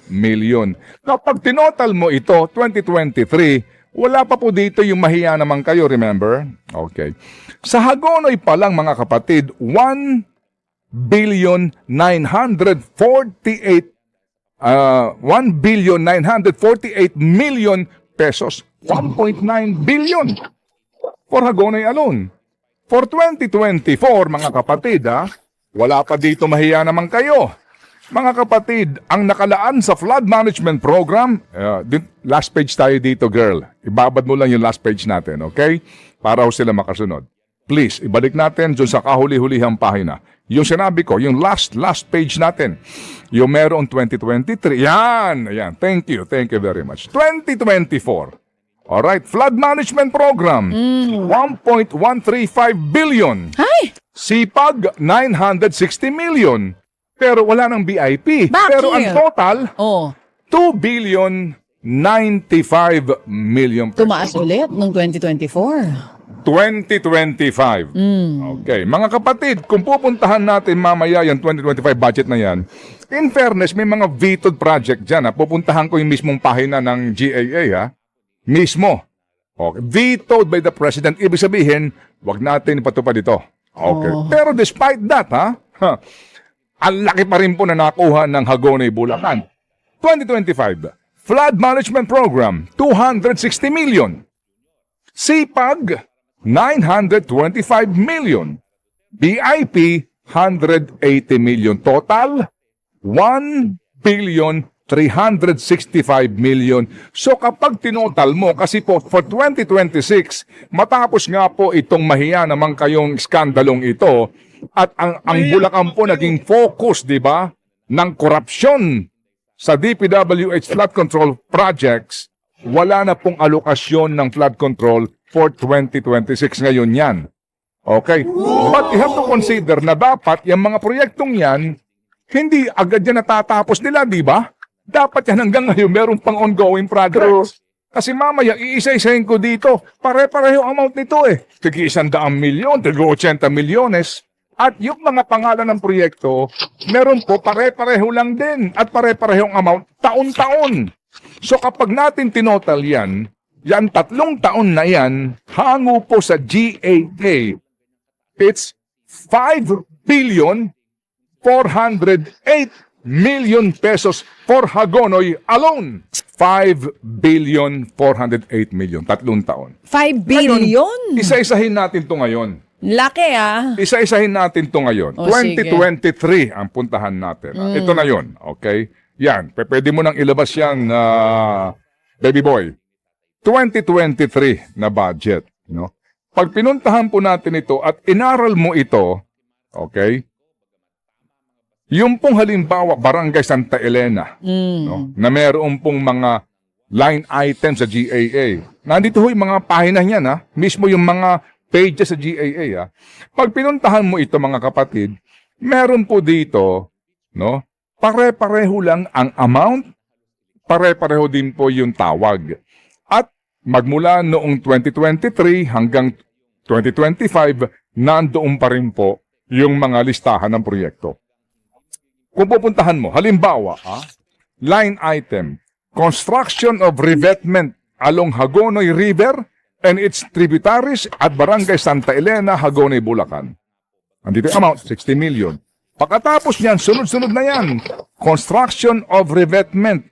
million. Kapag tinotal mo ito, 2023, wala pa po dito yung mahiya naman kayo, remember? Okay. Sa Hagonoy pa lang, mga kapatid, 1,948 million pesos. 1.9 billion for Hagonoy alone. For 2024, mga kapatid, wala pa dito mahiya naman kayo. Mga kapatid, ang nakalaan sa Flood Management Program, last page tayo dito, girl. Ibabad mo lang yung last page natin, okay? Para ho sila makasunod. Please, ibalik natin dun sa kahuli-hulihang pahina. Yung sinabi ko, yung last page natin. Yung merong 2023. Yan. Thank you very much. 2024. Alright, Flood Management Program. 1.135 billion. Ay! SIPAG, 960 million. Pero wala ng BIP. Bakit? Pero ang total, Oh, 2 billion 95 million pesos. tumaas ulit noong 2024. 2025. Okay. Mga kapatid, kung pupuntahan natin mamaya yung 2025 budget na yan, in fairness, may mga vetoed project dyan. Pupuntahan ko yung mismong pahina ng GAA. Mismo. Okay. Vetoed by the President. Ibig sabihin, wag natin ipatupad ito. Okay. Pero despite that, ang laki pa rin po na nakuha ng Hagonoy, Bulacan. 2025, Flood Management Program, 260 million. SIPAG, 925 million. BIP, 180 million. Total, 1 billion 365 million. So kapag tinotal mo, kasi po for 2026, matapos nga po itong mahiya naman kayong skandalong ito, at ang Bulacan po naging focus, di ba, ng korupsyon sa DPWH flood control projects, wala na pong alokasyon ng flood control for 2026 ngayon yan. Okay? But you have to consider na dapat yung mga proyektong yan, hindi agad yan natatapos nila, di ba? Dapat yan hanggang ngayon meron pang ongoing progress. Kasi mamaya, iisa-isahin ko dito, pare-pareho amount nito eh. Tigi 100 milyon, tigi 80 milyones. At yung mga pangalan ng proyekto, meron po pare-pareho lang din. At pare-parehong amount, taon-taon. So kapag natin tinotal yan 3 taon na yan, hango po sa GAA, it's 5 billion 408 million pesos for Hagonoy alone. 5,408,000,000. 3 taon. 5 Ngayon, billion? isa-isahin natin to ngayon. Laki ah. Isa-isahin natin to ngayon. O, 2023 ang puntahan natin. Ito na yon, okay? Yan, pwede mo nang ilabas yan, baby boy. 2023 na budget, no? Pag pinuntahan po natin ito at inaral mo ito, okay? Yung pong halimbawa, Barangay Santa Elena, no? Na meron pong mga line items sa GAA. Nandito ho yung mga pahina niyan, ha? Mismo yung mga pages sa GAA, ha? Pag pinuntahan mo ito, mga kapatid, meron po dito, no? Pare-pareho lang ang amount, pare-pareho din po yung tawag. At magmula noong 2023 hanggang 2025, nandoon pa rin po yung mga listahan ng proyekto. Kung pupuntahan mo, halimbawa, line item, construction of revetment along Hagonoy River and its tributaries at Barangay Santa Elena, Hagonoy, Bulacan. Andito yung amount, 60 million. Pagkatapos niyan, sunod-sunod na yan, construction of revetment.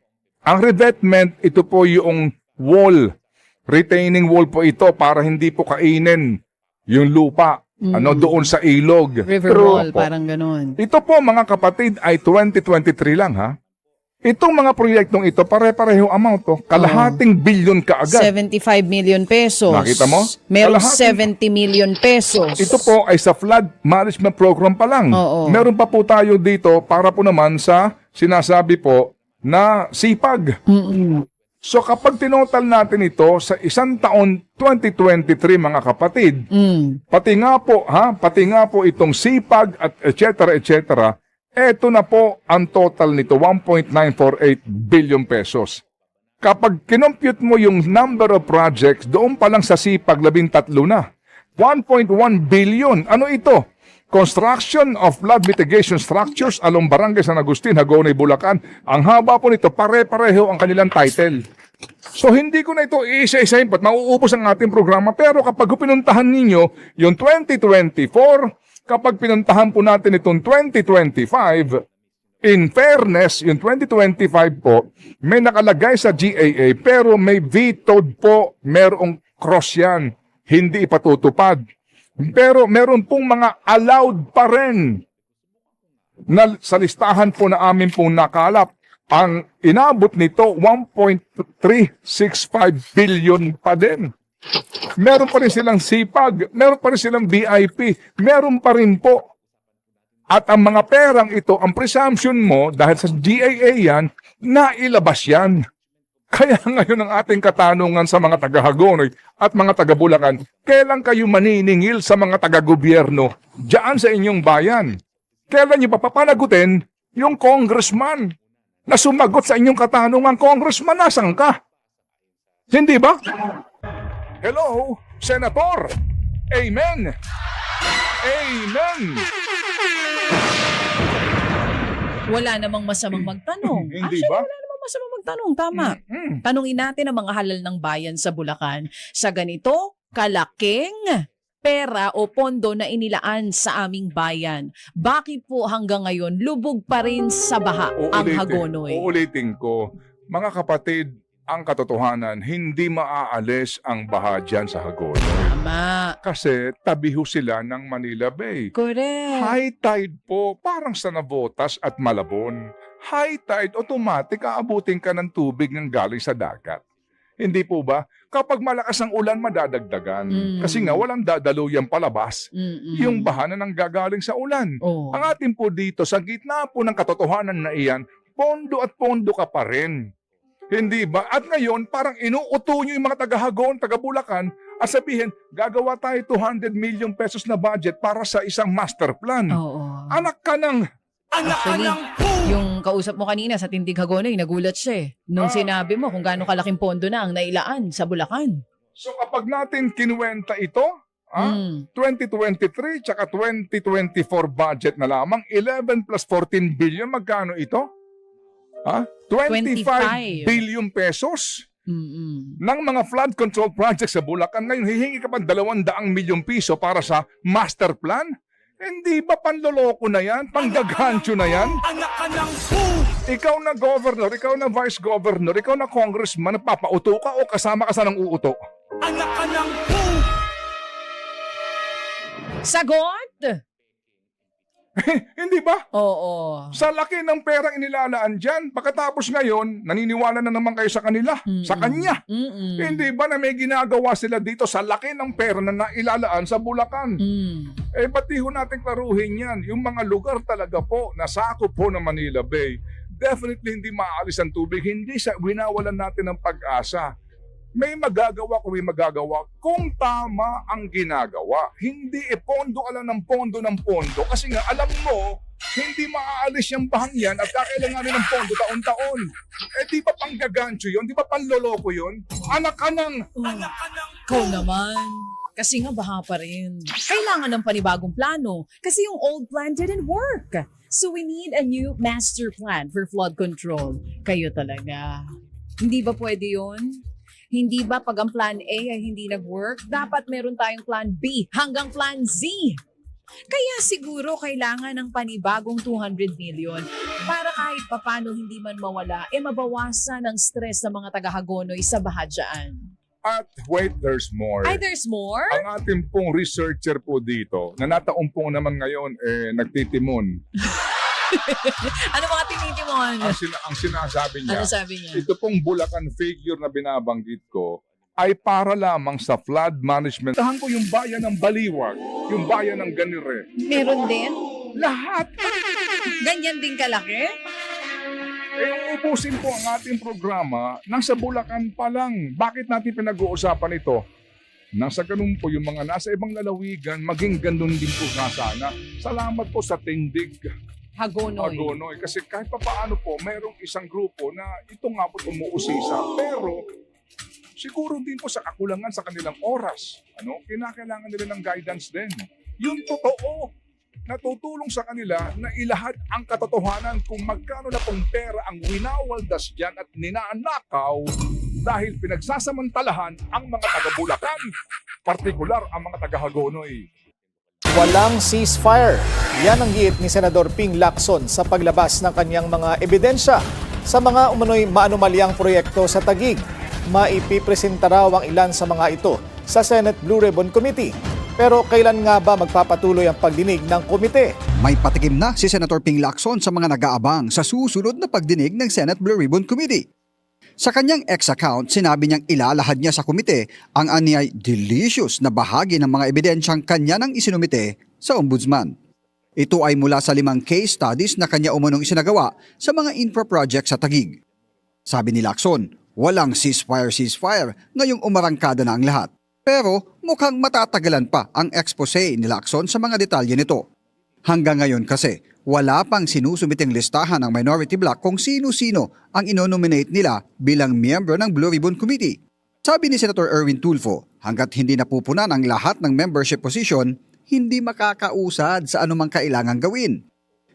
Ang revetment, ito po yung wall, retaining wall po ito para hindi po kainin yung lupa. Doon sa ilog. River Pero wall, po, parang ganun. ito po mga kapatid ay 2023 lang, ha. Itong mga proyektong ito, pare-pareho amount to. Kalahating bilyon kaagad. 75 million pesos. Nakita mo? Merong Kalahating- 70 million pesos. Ito po ay sa flood management program pa lang. Oo. Meron pa po tayo dito para po naman sa sinasabi po na sipag. So kapag tinotal natin ito sa isang taon 2023, mga kapatid, pati nga po itong sipag at etc. Eto na po ang total nito, 1.948 billion pesos. Kapag kinompute mo yung number of projects, doon pa lang sa sipag 13 na. 1.1 billion. Ano ito? Construction of flood mitigation structures along Barangay San Agustin, Hagonoy, Bulacan. Ang haba po nito, pare-pareho ang kanilang title. So hindi ko na ito iisa-isahin pat mauubos ang ating programa. Pero kapag pinuntahan ninyo yung 2024, kapag pinuntahan po natin itong 2025, in fairness, yung 2025 po, may nakalagay sa GAA pero may vetoed po, merong cross yan. Hindi ipatutupad. Pero meron pong mga allowed pa rin na sa listahan po na amin pong nakalap. Ang inabot nito, 1.365 billion pa din. Meron pa rin silang sipag, meron pa rin silang VIP, meron pa rin po. At ang mga perang ito, ang presumption mo, dahil sa GAA yan, nailabas yan. Kaya ngayon ang ating katanungan sa mga taga-Hagonoy at mga taga-Bulacan, kailan kayo maniningil sa mga taga-gobyerno diyan sa inyong bayan? Kailan niyo papapanagutin yung congressman na sumagot sa inyong katanungan? Congressman, nasan ka? Hindi ba? Hello, Senator! Amen! Amen! Wala namang masamang magtanong. Hindi Actually, ba? wala namang masamang magtanong. Tama. Tanungin natin ang mga halal ng bayan sa Bulacan sa ganito kalaking pera o pondo na inilaan sa aming bayan. Bakit po hanggang ngayon lubog pa rin sa baha ang Hagonoy? Uulitin ko, mga kapatid, ang katotohanan, hindi maaalis ang baha dyan sa Hagonoy. Tama. Kasi tabi ho sila ng Manila Bay. Correct. High tide po, parang sa Navotas at Malabon. High tide, automatic aabutin ka ng tubig ng galing sa dagat. Hindi po ba? Kapag malakas ang ulan, madadagdagan. Kasi nga, walang dadaluyan palabas. Yung baha na nanggagaling sa ulan. Oh. Ang atin po dito, sa gitna po ng katotohanan na iyan, pondo at pondo ka pa rin. Hindi ba? At ngayon, parang inuuto nyo yung mga taga-Hagon, taga-Bulacan, at sabihin, gagawa tayo 200 million pesos na budget para sa isang master plan. Oo. Anak ka ng... Actually, yung kausap mo kanina sa Tindig Hagonoy, nagulat siya eh. Nung sinabi mo kung gaano kalaking pondo na ang nailaan sa Bulacan. So kapag natin kinuwenta ito, 2023 tsaka 2024 budget na lamang, 11 plus 14 billion, magkano ito? 25 billion pesos ng mga flood control projects sa Bulacan. Ngayon, hihingi ka pa 200 milyong piso para sa master plan? Hindi ba panloloko na yan? Panggagancho na yan? Ikaw na governor, ikaw na vice governor, ikaw na congressman, papauto ka o kasama ka sa nang uuto? Sagot? Hindi ba? Oo. Sa laki ng perang inilalaan dyan, pagkatapos ngayon, naniniwala na naman kayo sa kanila, sa kanya. Mm-mm. Hindi ba na may ginagawa sila dito sa laki ng pera na nailalaan sa Bulacan? Mm. Pati ho natin klaruhin yan. Yung mga lugar talaga po, nasakop po ng Manila Bay, definitely hindi maaalis ang tubig. Hindi sa winawalan natin ng pag-asa. May magagawa kung may magagawa kung tama ang ginagawa. Hindi pondo ka lang ng pondo kasi nga alam mo, hindi maaalis yung bahang yan at kakailanganin ng pondo taon-taon. Di ba panggagancho yun? Di ba panloloko yun? Anak ka ng... Ikaw naman. Kasi nga baha pa rin. Kailangan ng panibagong plano kasi yung old plan didn't work. So we need a new master plan for flood control. Kayo talaga. Hindi ba pwede yun? Hindi ba pag ang plan A ay hindi nag-work, dapat meron tayong plan B hanggang plan Z? Kaya siguro kailangan ng panibagong 200 million para kahit papano hindi man mawala, mabawasan ang stress ng mga taga-Hagonoy sa bahadyaan. At wait, there's more. Ay, there's more? Ang ating pong researcher po dito, na nataumpong naman ngayon, nagtitimon. Ano mga tinitimon? Ang sinasabi niya, Ano sabi niya? ito pong Bulacan figure na binabanggit ko ay para lamang sa flood management. Tahan ko yung bayan ng Baliwag, yung bayan ng Ganire. Meron din? Lahat. Ganyan din kalaki? Ubusin po ang ating programa nasa Bulacan pa lang. Bakit natin pinag-uusapan ito? Nasa ganun po yung mga nasa ibang lalawigan, maging ganun din po nga sana. Salamat po sa tindig. Hagonoy. Kasi kahit pa paano po, mayroong isang grupo na ito nga po umuusisa. Pero siguro din po sa kakulangan sa kanilang oras. Kinakailangan nila ng guidance din. Yung totoo, natutulong sa kanila na ilahad ang katotohanan kung magkano na pong pera ang winawaldas dyan at ninanakaw dahil pinagsasamantalahan ang mga taga-Bulacan, partikular ang mga taga-Hagonoy. Walang ceasefire. Yan ang giit ni Senador Ping Lacson sa paglabas ng kanyang mga ebidensya sa mga umano'y maanumalyang proyekto sa Taguig. Maipipresenta raw ang ilan sa mga ito sa Senate Blue Ribbon Committee. Pero kailan nga ba magpapatuloy ang pagdinig ng komite? May patikim na si Senator Ping Lacson sa mga nag-aabang sa susunod na pagdinig ng Senate Blue Ribbon Committee. Sa kanyang X-account, sinabi niyang ilalahad niya sa komite ang anyay delicious na bahagi ng mga ebidensyang kanya nang isinumite sa Ombudsman. Ito ay mula sa 5 case studies na kanya umunong isinagawa sa mga infra projects sa Taguig. Sabi ni Lacson, walang ceasefire ngayong umarangkada na ang lahat. Pero mukhang matatagalan pa ang expose ni Lacson sa mga detalye nito. Hanggang ngayon kasi, wala pang sinusumiteng listahan ng minority bloc kung sino-sino ang inonominate nila bilang miyembro ng Blue Ribbon Committee. Sabi ni Senator Erwin Tulfo, hanggat hindi napupunan ang lahat ng membership position, hindi makakausad sa anumang kailangang gawin.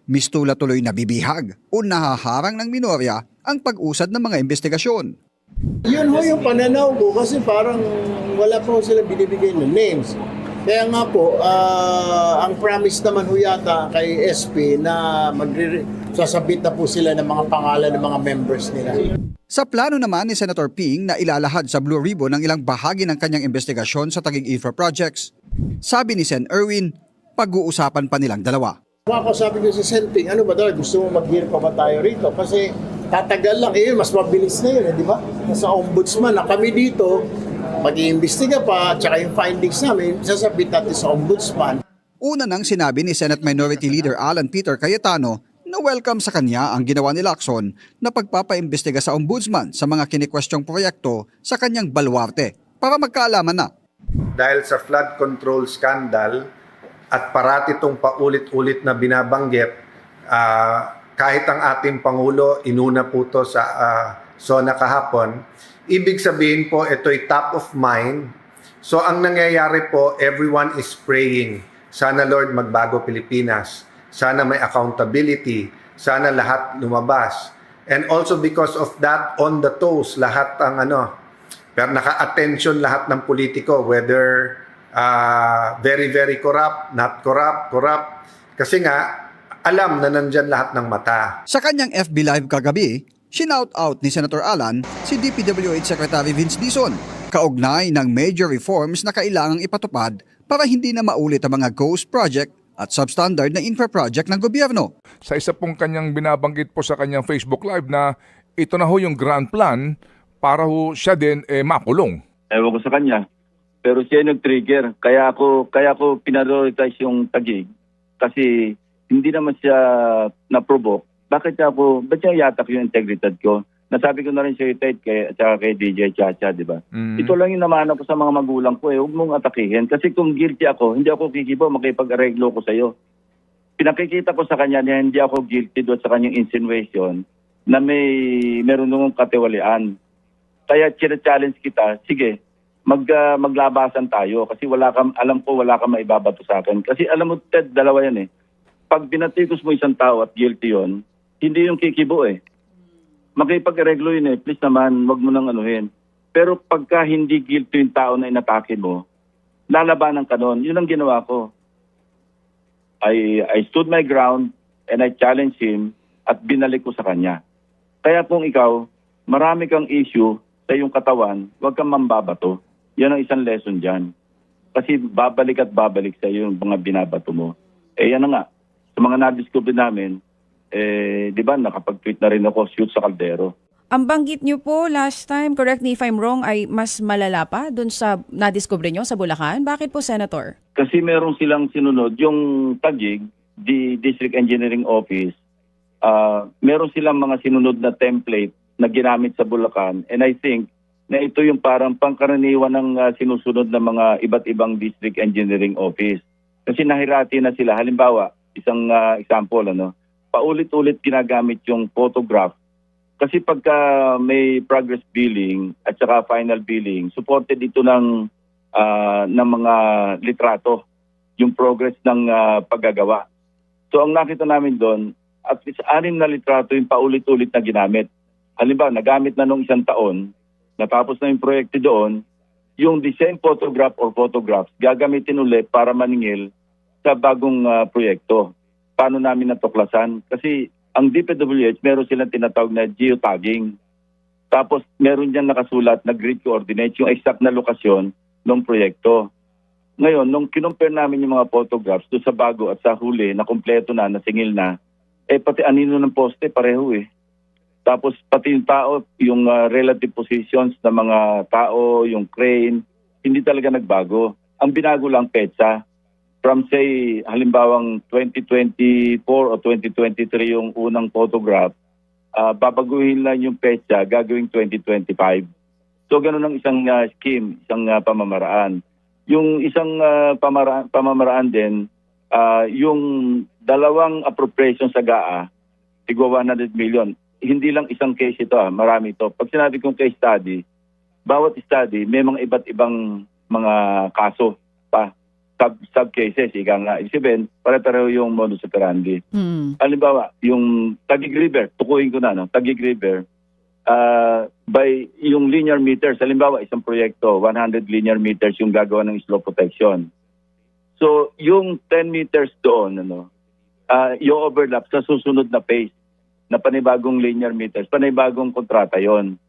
Mistula tuloy na bibihag o nahaharang ng minorya ang pag-usad ng mga investigasyon. Yun ho yung pananaw ko kasi parang wala pa ho sila binibigay ng names. Kaya nga po, ang promise naman ho yata kay SP na sasabit na po sila ng mga pangalan ng mga members nila. Sa plano naman ni Senator Ping na ilalahad sa Blue Ribbon ang ilang bahagi ng kanyang investigasyon sa Taguig Infra Projects, sabi ni Sen Erwin, pag-uusapan pa nilang dalawa. Ako sabi ko si Sen Ping, ano ba daw, gusto mo mag-hear pa ba tayo rito? Kasi tatagal lang, mas mabilis na yun, di ba? Nasa ombudsman na kami dito, mag-iimbestiga pa, at saka yung findings namin, sasabit natin sa ombudsman. Una nang sinabi ni Senate Minority Leader Alan Peter Cayetano na welcome sa kanya ang ginawa ni Lacson na pagpapaimbestiga sa ombudsman sa mga kinikwestyong proyekto sa kanyang baluarte para magkaalaman na. Dahil sa flood control scandal at parati itong paulit-ulit na binabanggit, kahit ang ating Pangulo inuna po ito sa SONA kahapon, ibig sabihin po ito'y top of mind. So ang nangyayari po, everyone is praying. Sana Lord magbago Pilipinas. Sana may accountability. Sana lahat lumabas. And also because of that, on the toes, lahat ang pero naka-attention lahat ng politiko, whether very, very corrupt, not corrupt, corrupt. Kasi nga, alam na nandyan lahat ng mata. Sa kanyang FB Live kagabi, shinout out ni Senator Alan si DPWH Secretary Vince Dizon kaugnay ng major reforms na kailangang ipatupad para hindi na maulit ang mga ghost project at substandard na infra project ng gobyerno. Sa isa pong kanyang binabanggit po sa kanyang Facebook Live na ito na ho yung grand plan para ho siya din makulong. Ewan ko sa kanya. Pero siya nag-trigger. Kaya ako pinarioritize yung Taguig. Kasi hindi naman siya na-provoke. Ba't siya yatak yung integridad ko? Nasabi ko na rin siya kay DJ Chacha, di ba? Ito lang yung namana ko sa mga magulang ko Huwag mong atakihin. Kasi kung guilty ako, hindi ako kikibo, makipag-areglo ko sa'yo. Pinakikita ko sa kanya na hindi ako guilty doon sa kanyang insinuation na meron nung katiwalian. Kaya challenge kita, sige, maglabasan tayo kasi alam ko wala ka maibabato sa akin. Kasi alam mo, Ted, dalawa yan Pag binatikos mo isang tao at guilty yon, hindi yung kikibo Makipag-reglo yun please naman, wag mo nang anuhin. Pero pagka hindi guilty yung tao na inatake mo, lalabanan ka nun. Yun ang ginawa ko. I stood my ground and I challenged him at binalik ko sa kanya. Kaya kung ikaw, marami kang issue sa iyong katawan, huwag kang mambabato. Yan ang isang lesson dyan. Kasi babalik at babalik sa iyo yung mga binabato mo. Yan na nga. Sa mga na-discover namin, di ba, nakapag-tweet na rin ako, shoot sa kaldero. Ang banggit niyo po last time, correct me if I'm wrong, ay mas malala pa dun sa na-discover niyo sa Bulacan. Bakit po, Senator? Kasi meron silang sinunod. Yung Taguig, the District Engineering Office, meron silang mga sinunod na template na ginamit sa Bulacan. And I think na ito yung parang pangkaraniwan ng sinusunod ng mga iba't ibang District Engineering Office. Kasi nahirati na sila. Halimbawa, isang example, paulit-ulit ginagamit yung photograph. Kasi pagka may progress billing at saka final billing, supported ito ng mga litrato, yung progress ng paggagawa. So ang nakita namin doon, at least 6 na litrato yung paulit-ulit na ginamit. Halimbawa, nagamit na nung 1 taon, natapos na yung proyekto doon, yung the same photograph or photographs gagamitin ulit para maningil sa bagong proyekto. Paano namin natuklasan? Kasi ang DPWH, meron silang tinatawag na geotagging. Tapos meron dyan nakasulat na grid coordinates, yung exact na lokasyon ng proyekto. Ngayon, nung kinumpare namin yung mga photographs doon sa bago at sa huli na kumpleto na, nasingil na, pati anino ng poste, pareho Tapos pati yung tao, yung relative positions ng mga tao, yung crane, hindi talaga nagbago. Ang binago lang petsa. From say, halimbawang 2024 o 2023 yung unang photograph, babaguhin lang yung petsa, gagawing 2025. So ganun ang isang scheme, isang pamamaraan. Yung isang pamamaraan din, yung 2 appropriation sa GAA, tigwa 100 million. Hindi lang isang case ito, marami ito. Pag sinabi kong case study, bawat study may mga iba't ibang mga kaso pa. Sub-cases, ika nga. Isipin, pare-pareho yung modus operandi. Halimbawa, yung Taguig River, tukuyin ko na, Taguig River, by yung linear meters, halimbawa, isang proyekto, 100 linear meters yung gagawa ng slope protection. So, yung 10 meters doon, yung overlap sa susunod na phase na panibagong linear meters, panibagong kontrata yon.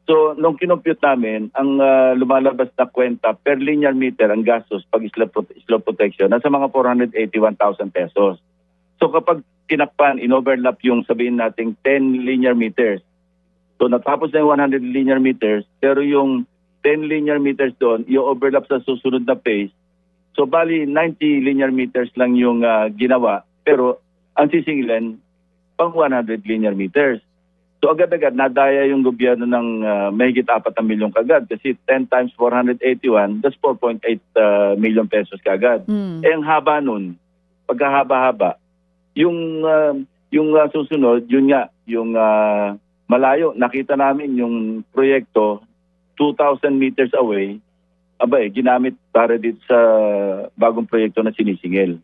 So, nung kinompute namin, ang lumalabas na kwenta per linear meter ang gastos pag slope protection, nasa mga 481,000 pesos. So, kapag tinakpan, in-overlap yung sabihin nating 10 linear meters, so natapos na yung 100 linear meters, pero yung 10 linear meters doon, yung overlap sa susunod na phase, so bali 90 linear meters lang yung ginawa, pero ang sisingilin, pang 100 linear meters. So agad-agad nadaya yung gobyerno ng mahigit 4 milyon kagad kasi 10 times 481, that's 4.8 million pesos kagad. Ang haba nun, pagkahaba-haba, yung susunod, yun nga, yung malayo, nakita namin yung proyekto 2,000 meters away, ginamit para dito sa bagong proyekto na sinisingil.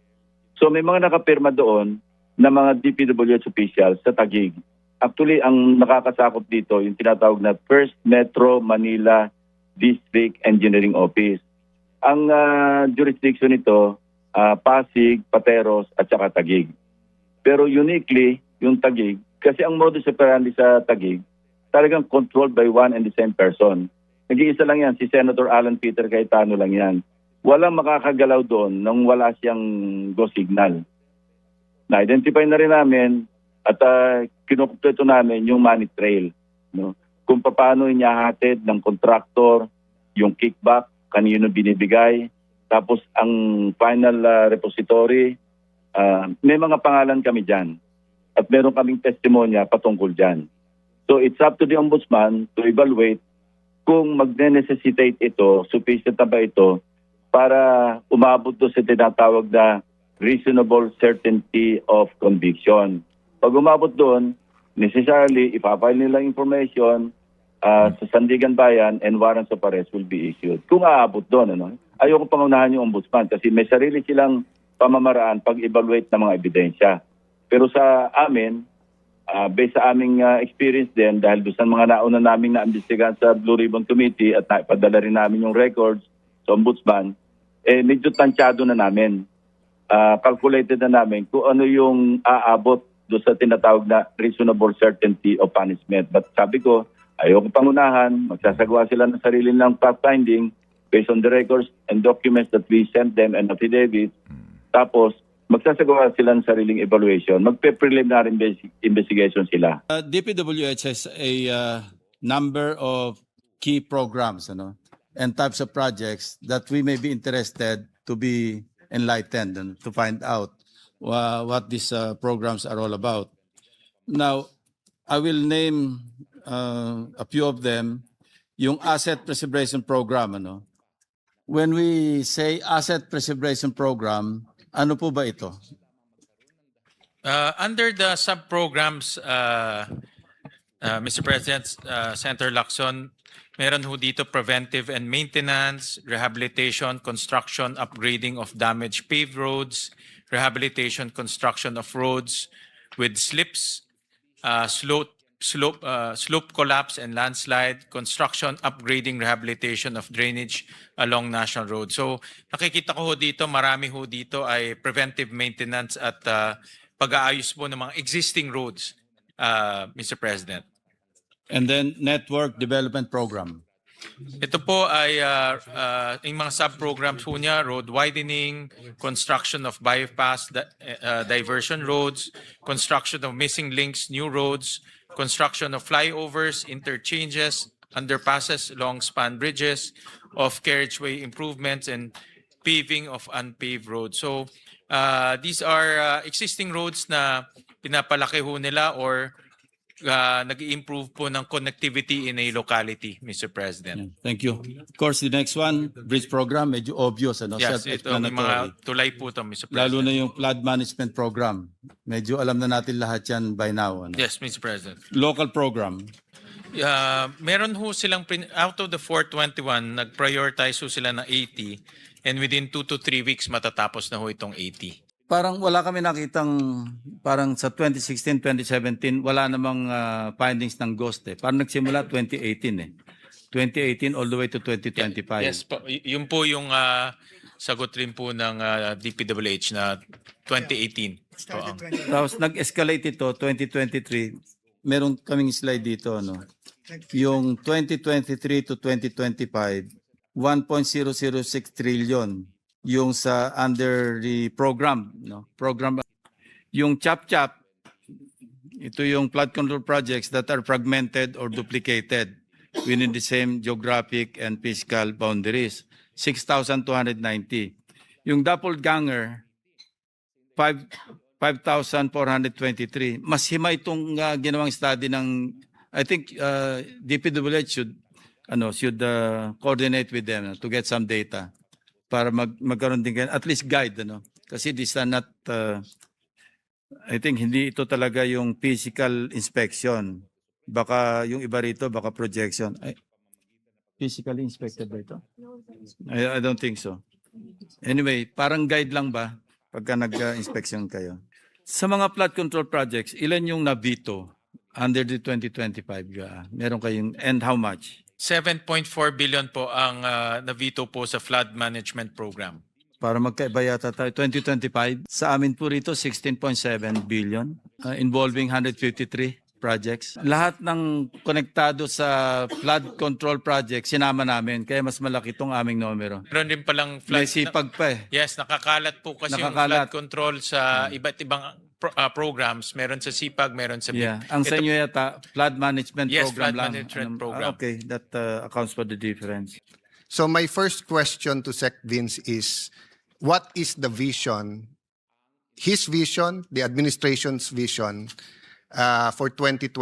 So may mga nakapirma doon na mga DPWH officials sa Taguig. Actually, ang nakakasakop dito, yung tinatawag na First Metro Manila District Engineering Office. Ang jurisdiction nito, Pasig, Pateros, at saka Taguig. Pero uniquely, yung Taguig, kasi ang modus operandi sa Taguig, talagang controlled by one and the same person. Nag-iisa lang yan, si Senator Alan Peter Cayetano lang yan. Walang makakagalaw doon nang wala siyang go signal. Na-identify na rin namin at kinukumpleto namin yung money trail. No? Kung paano inihahatid ng contractor, yung kickback, kanino binibigay, tapos ang final repository, may mga pangalan kami dyan. At meron kaming testimonya patungkol dyan. So it's up to the Ombudsman to evaluate kung magne-necessitate ito, sufficient na ba ito, para umabot to sa tinatawag na reasonable certainty of conviction. Pag umabot doon, necessarily, ipapile nila information sa Sandigan Bayan and warrants of arrest will be issued. Kung aabot doon, ano? Ayoko pangunahan yung Ombudsman kasi may sarili silang pamamaraan pag-evaluate ng mga ebidensya. Pero sa amin, based sa aming experience din, dahil doon sa mga nauna naming na-imbestigahan sa Blue Ribbon Committee at naipadala rin namin yung records sa Ombudsman, medyo tansyado na namin. Calculated na namin kung ano yung aabot doon sa tinatawag na reasonable certainty of punishment. But sabi ko, ayoko pangunahan, magsasagawa sila ng sarili ng fact-finding based on the records and documents that we sent them and affidavit. Tapos, magsasagawa sila ng sariling evaluation. Magpe-preliminary investigation sila. DPWH has a number of key programs, and types of projects that we may be interested to be enlightened and to find out what these programs are all about. Now, I will name a few of them. Yung Asset Preservation Program, When we say Asset Preservation Program, ano po ba ito? Under the sub-programs, Mr. President, Senator Lacson, meron ho dito preventive and maintenance, rehabilitation, construction, upgrading of damaged paved roads, rehabilitation, construction of roads with slips, slope collapse and landslide, construction, upgrading, rehabilitation of drainage along national roads. So nakikita ko ho dito, marami ho dito ay preventive maintenance at pag-aayos po ng mga existing roads, Mr. President. And then Network Development Program. Ito po ay yung mga sub-programs po niya, road widening, construction of bypass diversion roads, construction of missing links, new roads, construction of flyovers, interchanges, underpasses, long-span bridges, off-carriageway improvements, and paving of unpaved roads. So these are existing roads na pinapalaki ho nila or nag-improve po ng connectivity in a locality, Mr. President. Thank you. Of course, the next one, bridge program, medyo obvious. Yes, ito yung mga tulay po ito, Mr. President. Lalo na yung flood management program. Medyo alam na natin lahat yan by now. Yes, Mr. President. Local program. Meron ho silang, out of the 421, nag-prioritize ho sila ng 80 and within 2 to 3 weeks matatapos na ho itong 80. Parang wala kami nakitang, parang sa 2016, 2017, wala namang findings ng ghost eh. Parang nagsimula 2018 2018 all the way to 2025. Yes po, yun po yung sagot rin po ng DPWH na 2018. Tapos nag-escalate ito, 2023, meron kaming slide dito, yung 2023 to 2025, 1.006 trillion yung sa under the program, program. Yung CHAP-CHAP, ito yung flood control projects that are fragmented or duplicated within the same geographic and fiscal boundaries, 6,290. Yung doppelganger, 5,423. Mas hima itong ginawang study ng, I think DPWH should coordinate with them to get some data para magkaroon din at least guide, kasi these are not I think hindi ito talaga yung physical inspection, baka yung iba rito baka projection. Physically inspected ba ito? I don't think so. Anyway, parang guide lang ba pagka nag-inspection kayo? Sa mga flood control projects, ilan yung nabito under the 2025? Meron kayong, and how much? 7.4 billion po ang na-veto po sa flood management program. Para magkaiba yata tayo, 2025. Sa amin po rito, 16.7 billion involving 153 projects. Lahat ng konektado sa flood control project, sinama namin. Kaya mas malaki itong aming numero. Meron din palang flood. May sipag pa eh. Yes, nakakalat po kasi yung Nakakalat. flood control sa iba't ibang programs. Meron sa SIPAG, meron sa Yeah. Ang sa inyo yata, flood management Yes, program flood lang. management program. Okay, that accounts for the difference. So my first question to Sec Vince is, what is the vision, his vision, the administration's vision for 2026?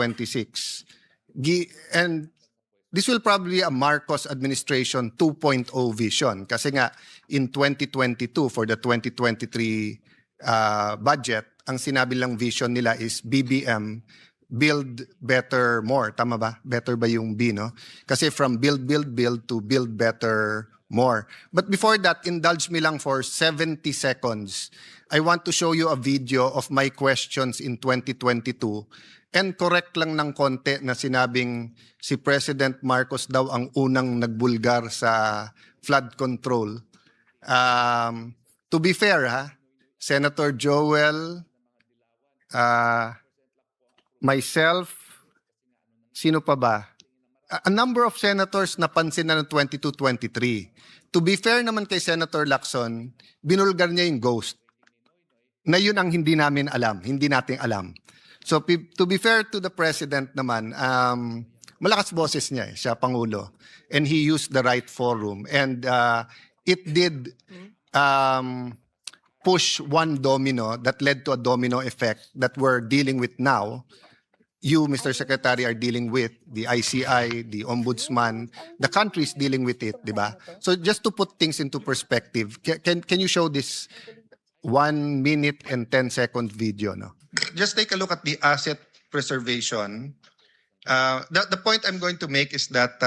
And this will probably a Marcos administration 2.0 vision. Kasi nga, in 2022, for the 2023 budget, ang sinabi lang vision nila is BBM, build better more. Tama ba? Better ba yung B, no? Kasi from build to build better more. But before that, indulge me lang for 70 seconds. I want to show you a video of my questions in 2022. And correct lang ng konti na sinabing si President Marcos daw ang unang nagbulgar sa flood control. To be fair, Senator Joel, myself, sino pa ba? A number of senators napansin na ng 22-23. To be fair naman kay Senator Lacson, binulgar niya yung ghost. Na yun ang hindi namin alam, hindi natin alam. So to be fair to the President naman, malakas boses niya siya Pangulo. And he used the right forum. And it did push one domino that led to a domino effect that we're dealing with now. You, Mr. Secretary, are dealing with the ICI, the Ombudsman, the country is dealing with it, di ba? So just to put things into perspective, can you show this 1 minute and 10 second video? No? Just take a look at the asset preservation. The point I'm going to make is that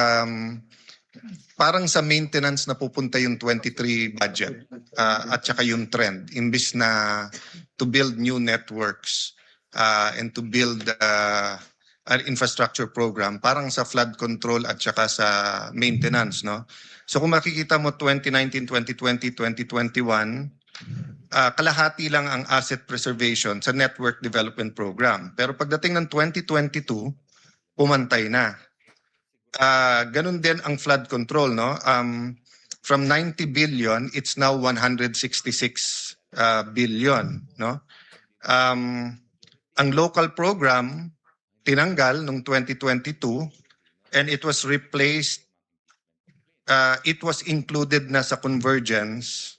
parang sa maintenance na pupunta yung 23 budget at saka yung trend. Imbis na to build new networks and to build an infrastructure program, parang sa flood control at saka sa maintenance. No? So kung makikita mo 2019, 2020, 2021, kalahati lang ang asset preservation sa network development program. Pero pagdating ng 2022, pumantay na. Ganun din ang flood control, no? From 90 billion, it's now 166 billion, no? Ang local program tinanggal noong 2022 and it was replaced, it was included na sa convergence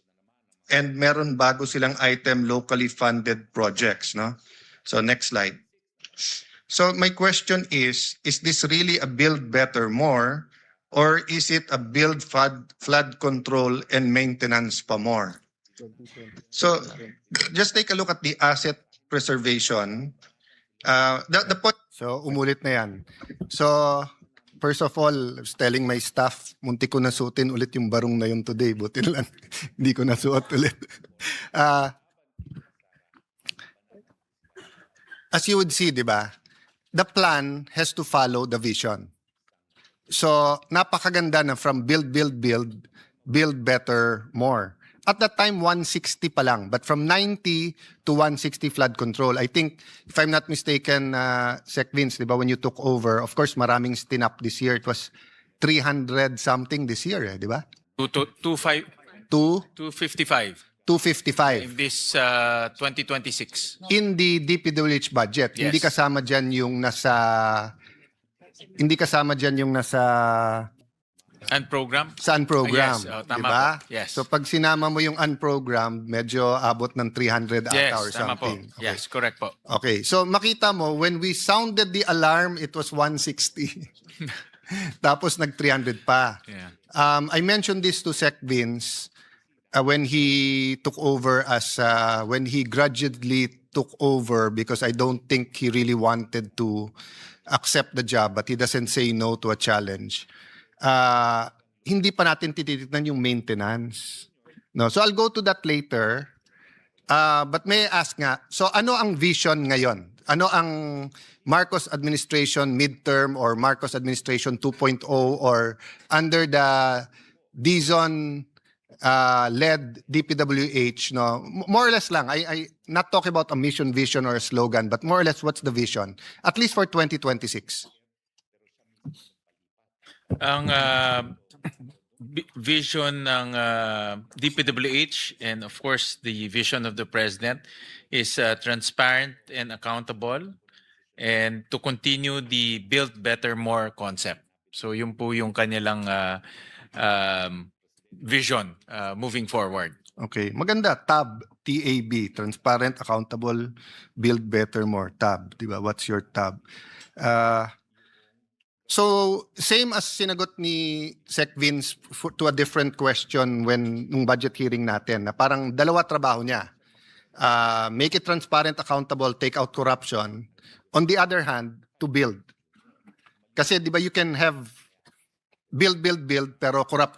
and meron bago silang item locally funded projects, no? So next slide. So my question is this really a build better more or is it a build flood control and maintenance pa more? So just take a look at the asset preservation. The point. So umulit na yan. So first of all, I was telling my staff, munti ko nasuotin ulit yung barong na yun today. Buti lang, hindi ko nasuot ulit. As you would see, di ba? The plan has to follow the vision. So, napakaganda na from build better, more. At that time, 160 pa lang. But from 90 to 160 flood control, I think, if I'm not mistaken, Sec Vince, di ba, when you took over, of course, maraming stinap this year. It was 300 something this year, di ba? 255. 255. In this 2026. In the DPWH budget, Yes. hindi kasama dyan yung nasa Unprogram? sa unprogram, Yes, tama di ba? po. Yes. So pag sinama mo yung unprogram, medyo abot ng 300 Yes, ata or tama po. something. Okay. Yes, correct po. Okay, so makita mo, when we sounded the alarm, it was 160. Tapos nag-300 pa. Yeah. I mentioned this to Sec Vince when he took over when he grudgingly took over because I don't think he really wanted to accept the job but he doesn't say no to a challenge. Hindi pa natin tititignan yung maintenance. No, so I'll go to that later. But may I ask nga, so ano ang vision ngayon? Ano ang Marcos administration midterm or Marcos administration 2.0 or under the Dizon led DPWH, no? More or less lang. I not talk about a mission, vision, or a slogan, but more or less, what's the vision? At least for 2026. Ang vision ng DPWH and of course the vision of the President is transparent and accountable and to continue the Build Better More concept. So yun po yung kanilang vision moving forward. Okay. Maganda. TAB, TAB, transparent, accountable, build better, more. TAB, di ba? What's your TAB? So, same as sinagot ni Sec Vince to a different question nung budget hearing natin, na parang dalawa trabaho niya. Make it transparent, accountable, take out corruption. On the other hand, to build. Kasi di ba you can have build, pero corrupt.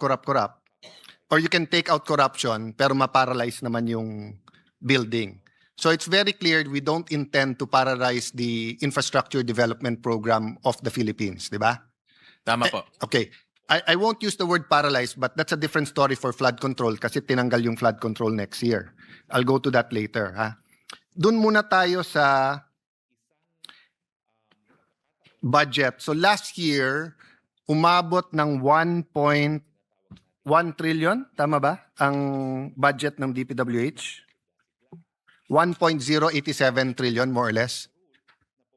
Or you can take out corruption, pero ma-paralyze naman yung building. So it's very clear we don't intend to paralyze the infrastructure development program of the Philippines, di ba? Tama po. Okay. I won't use the word paralyze, but that's a different story for flood control kasi tinanggal yung flood control next year. I'll go to that later. Ha? Doon muna tayo sa budget. So last year, umabot ng 1.1 trillion, tama ba? Ang budget ng DPWH? 1.087 trillion more or less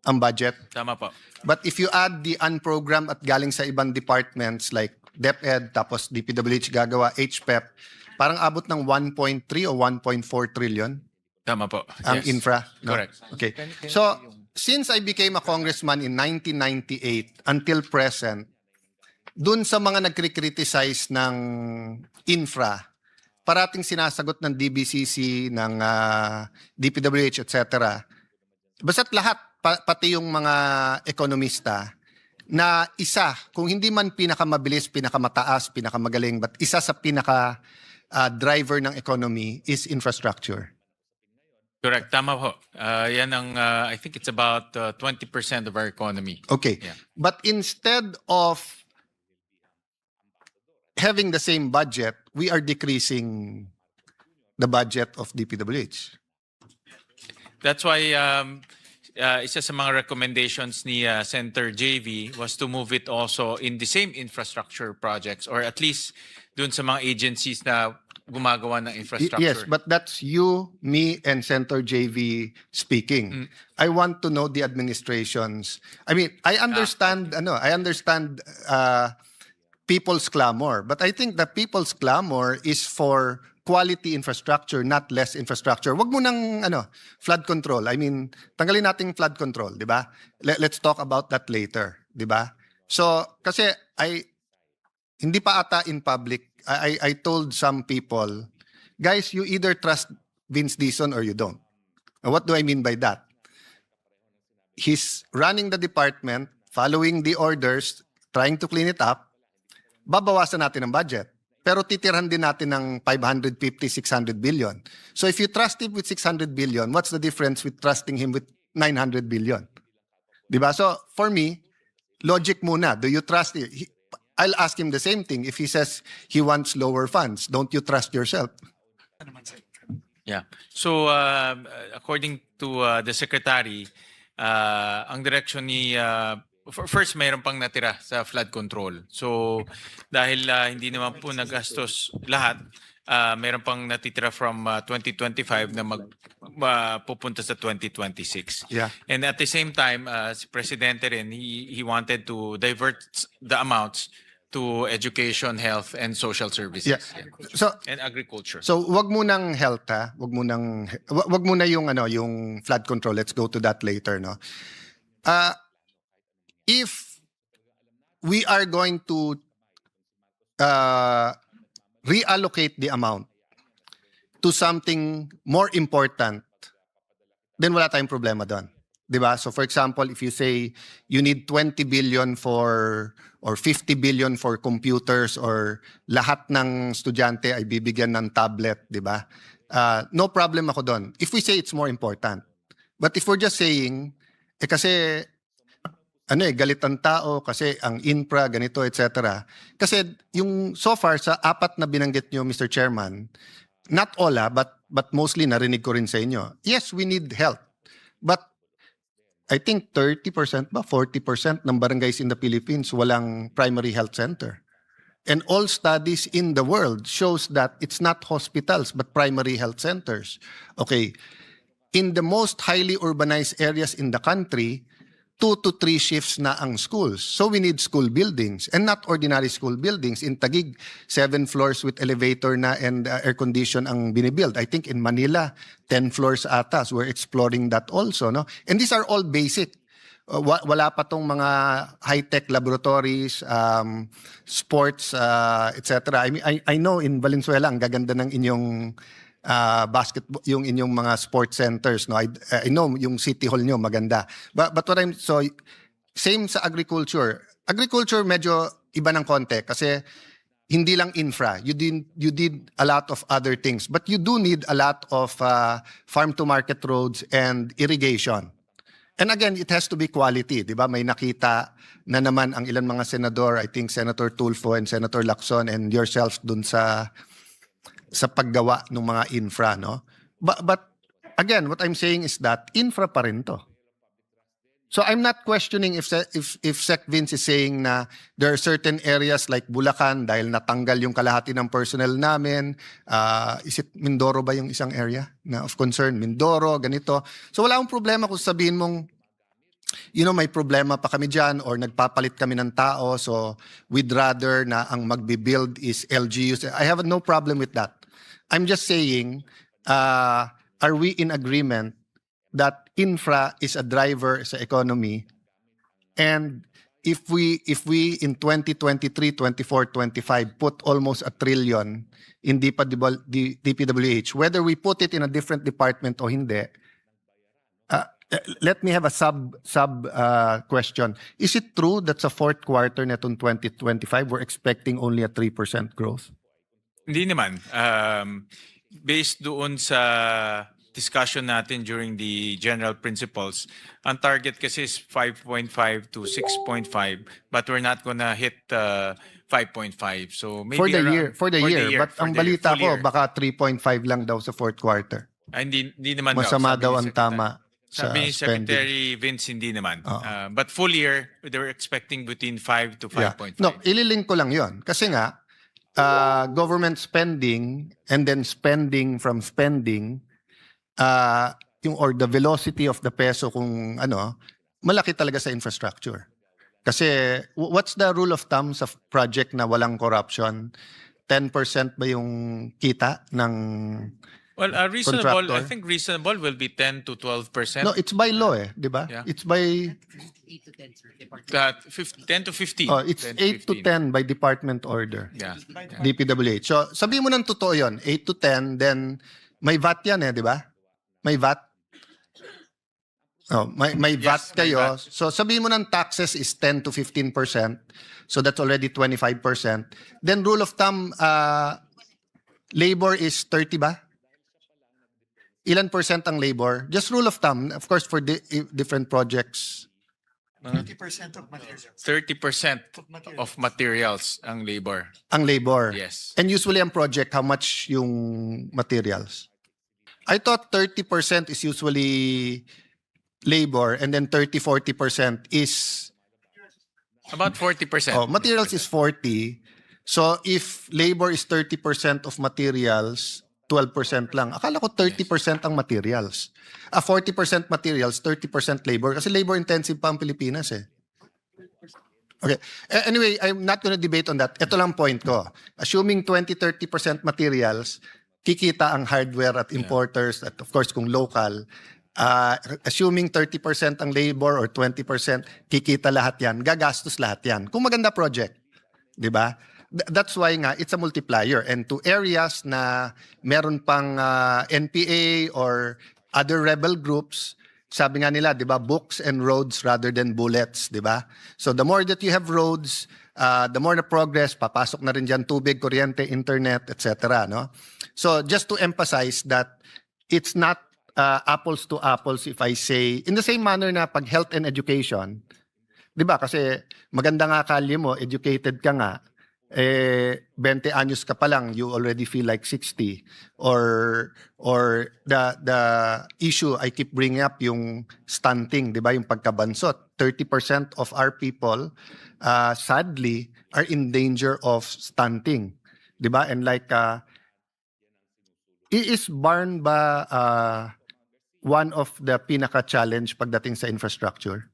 ang budget. Tama po. But if you add the unprogrammed at galing sa ibang departments like DepEd, tapos DPWH gagawa, HPEP, parang abot ng 1.3 o 1.4 trillion Tama po. ang Yes. infra. No? Correct. Okay. So, since I became a congressman in 1998 until present, dun sa mga nagkri-criticize ng infra, parating sinasagot ng DBCC, ng DPWH, etc. Basta't lahat, pati yung mga ekonomista, na isa, kung hindi man pinakamabilis, pinakamataas, pinakamagaling, but isa sa pinaka-driver ng economy is infrastructure. Correct. Tama po. Yan ang, I think it's about 20% of our economy. Okay. Yeah. But instead of having the same budget, we are decreasing the budget of DPWH. That's why isa sa mga recommendations ni Senator JV was to move it also in the same infrastructure projects or at least dun sa mga agencies na gumagawa ng infrastructure. Yes, but that's you, me, and Senator JV speaking. I want to know the administrations. I mean, I understand people's clamor, but I think the people's clamor is for quality infrastructure, not less infrastructure. Wag mo nang flood control. I mean, tanggalin nating flood control, 'di ba? Let's talk about that later, 'di ba? So, kasi hindi pa ata in public, I told some people, guys, you either trust Vince Dizon or you don't. And what do I mean by that? He's running the department, following the orders, trying to clean it up. Babawasan natin ang budget. Pero titirhan din natin ng 550, 600 billion. So if you trust him with 600 billion, what's the difference with trusting him with 900 billion? Diba? So for me, logic muna. Do you trust him? I'll ask him the same thing. If he says he wants lower funds, don't you trust yourself? Yeah. So according to the secretary, ang direction ni first mayroon pang natira sa flood control. So dahil hindi naman po nagastos lahat, mayroon pang natitira from 2025 na pupunta sa 2026. Yeah. And at the same time, si Presidente rin, he wanted to divert the amounts to education, health, and social services. Yeah. So And agriculture. So wag mo nang health ha, wag mo na yung yung flood control. Let's go to that later, no. If we are going to reallocate the amount to something more important, then wala tayong problema doon. Diba? So for example, if you say you need 20 billion or 50 billion for computers or lahat ng estudyante ay bibigyan ng tablet, diba? No problem ako doon. If we say it's more important. But if we're just saying, kasi galit ang tao kasi ang infra, ganito, etc. Kasi yung so far sa apat na binanggit nyo, Mr. Chairman, not all but mostly narinig ko rin sa inyo. Yes, we need help. But I think 30% ba, 40% ng barangays in the Philippines walang primary health center. And all studies in the world shows that it's not hospitals but primary health centers. Okay, in the most highly urbanized areas in the country, 2 to 3 shifts na ang schools. So we need school buildings and not ordinary school buildings. In Taguig, 7 floors with elevator na and air condition ang binibuild. I think in Manila, 10 floors atas. We're exploring that also. No? And these are all basic. Wala pa tong mga high-tech laboratories, sports, etc. I know in Valenzuela, ang gaganda ng inyong basketball, yung inyong mga sports centers, no? I know yung City Hall nyo maganda. But what same sa agriculture. Agriculture medyo iba ng konti kasi hindi lang infra. You did a lot of other things, but you do need a lot of farm to market roads and irrigation. And again, it has to be quality, di ba? May nakita na naman ang ilan mga senador, I think Senator Tulfo and Senator Lacson and yourself dun sa paggawa ng mga infra, no? But again, what I'm saying is that infra pa rin to. So I'm not questioning if Sec Vince is saying na there are certain areas like Bulacan dahil natanggal yung kalahati ng personnel namin. Is it Mindoro ba yung isang area na of concern? Mindoro, ganito. So wala akong problema kung sabihin mong, may problema pa kami dyan or nagpapalit kami ng tao, so we'd rather na ang magbibuild is LGUs. I have no problem with that. I'm just saying, are we in agreement that infra is a driver sa economy? And if we in 2023, 24, 25 put almost 1 trillion in DPWH, whether we put it in a different department o hindi, let me have a sub question. Is it true that sa fourth quarter netong 2025 we're expecting only a 3% growth? Hindi naman. Based doon sa discussion natin during the general principles, ang target kasi is 5.5 to 6.5, but we're not gonna hit 5.5. So maybe For the year. But ang balita ko, year. baka 3.5 lang daw sa fourth quarter. Hindi naman Masama sabi daw ni ang Secretary. tama sa Sabi ni spending. Secretary Vince, hindi naman. But full year, they're expecting between 5 to 5.5. No, ililink ko lang yon. Kasi nga, government spending and then spending from spending, or the velocity of the peso kung malaki talaga sa infrastructure. Kasi what's the rule of thumb sa project na walang corruption? 10% ba yung kita ng Well, reasonable. contractor? I think reasonable will be 10 to 12%. No, it's by law di ba? Yeah. It's by 10 to 15. it's 10 8 to 10 by department order. Yeah. DPWH. So, sabi mo ng totoo yun, 8 to 10, then may VAT yan di ba? May VAT. May VAT Yes, may kayo. VAT. So, sabi mo ng taxes is 10 to 15%. So, that's already 25%. Then, rule of thumb, labor is 30 ba? Ilan percent ang labor? Just rule of thumb, of course, for different projects. 30% of materials. 30% of materials ang labor. Ang labor. Yes. And usually ang project, how much yung materials? I thought 30% is usually labor and then 30-40% is About 40%. materials is 40. So if labor is 30% of materials, 12% lang. Akala ko 30% ang materials. 40% materials, 30% labor. Kasi labor intensive pa ang Pilipinas Okay. Anyway, I'm not gonna debate on that. Ito lang point ko. Assuming 20-30% materials, kikita ang hardware at importers at of course kung local. Assuming 30% ang labor or 20%, kikita lahat yan. Gagastos lahat yan. Kung maganda project. Di ba? That's why nga, it's a multiplier. And to areas na meron pang NPA or other rebel groups, sabi nga nila, di ba, books and roads rather than bullets, di ba? So the more that you have roads, the more na progress, papasok na rin dyan tubig, kuryente, internet, etc. No? So just to emphasize that it's not apples to apples if I say, in the same manner na pag health and education, di ba? Kasi maganda nga kalye mo, educated ka nga, 20 anyos ka pa lang, you already feel like 60. Or the issue I keep bringing up, yung stunting, di ba? Yung pagkabansot. 30% of our people, sadly, are in danger of stunting. Di ba? And like, is barn ba one of the pinaka-challenge pagdating sa infrastructure?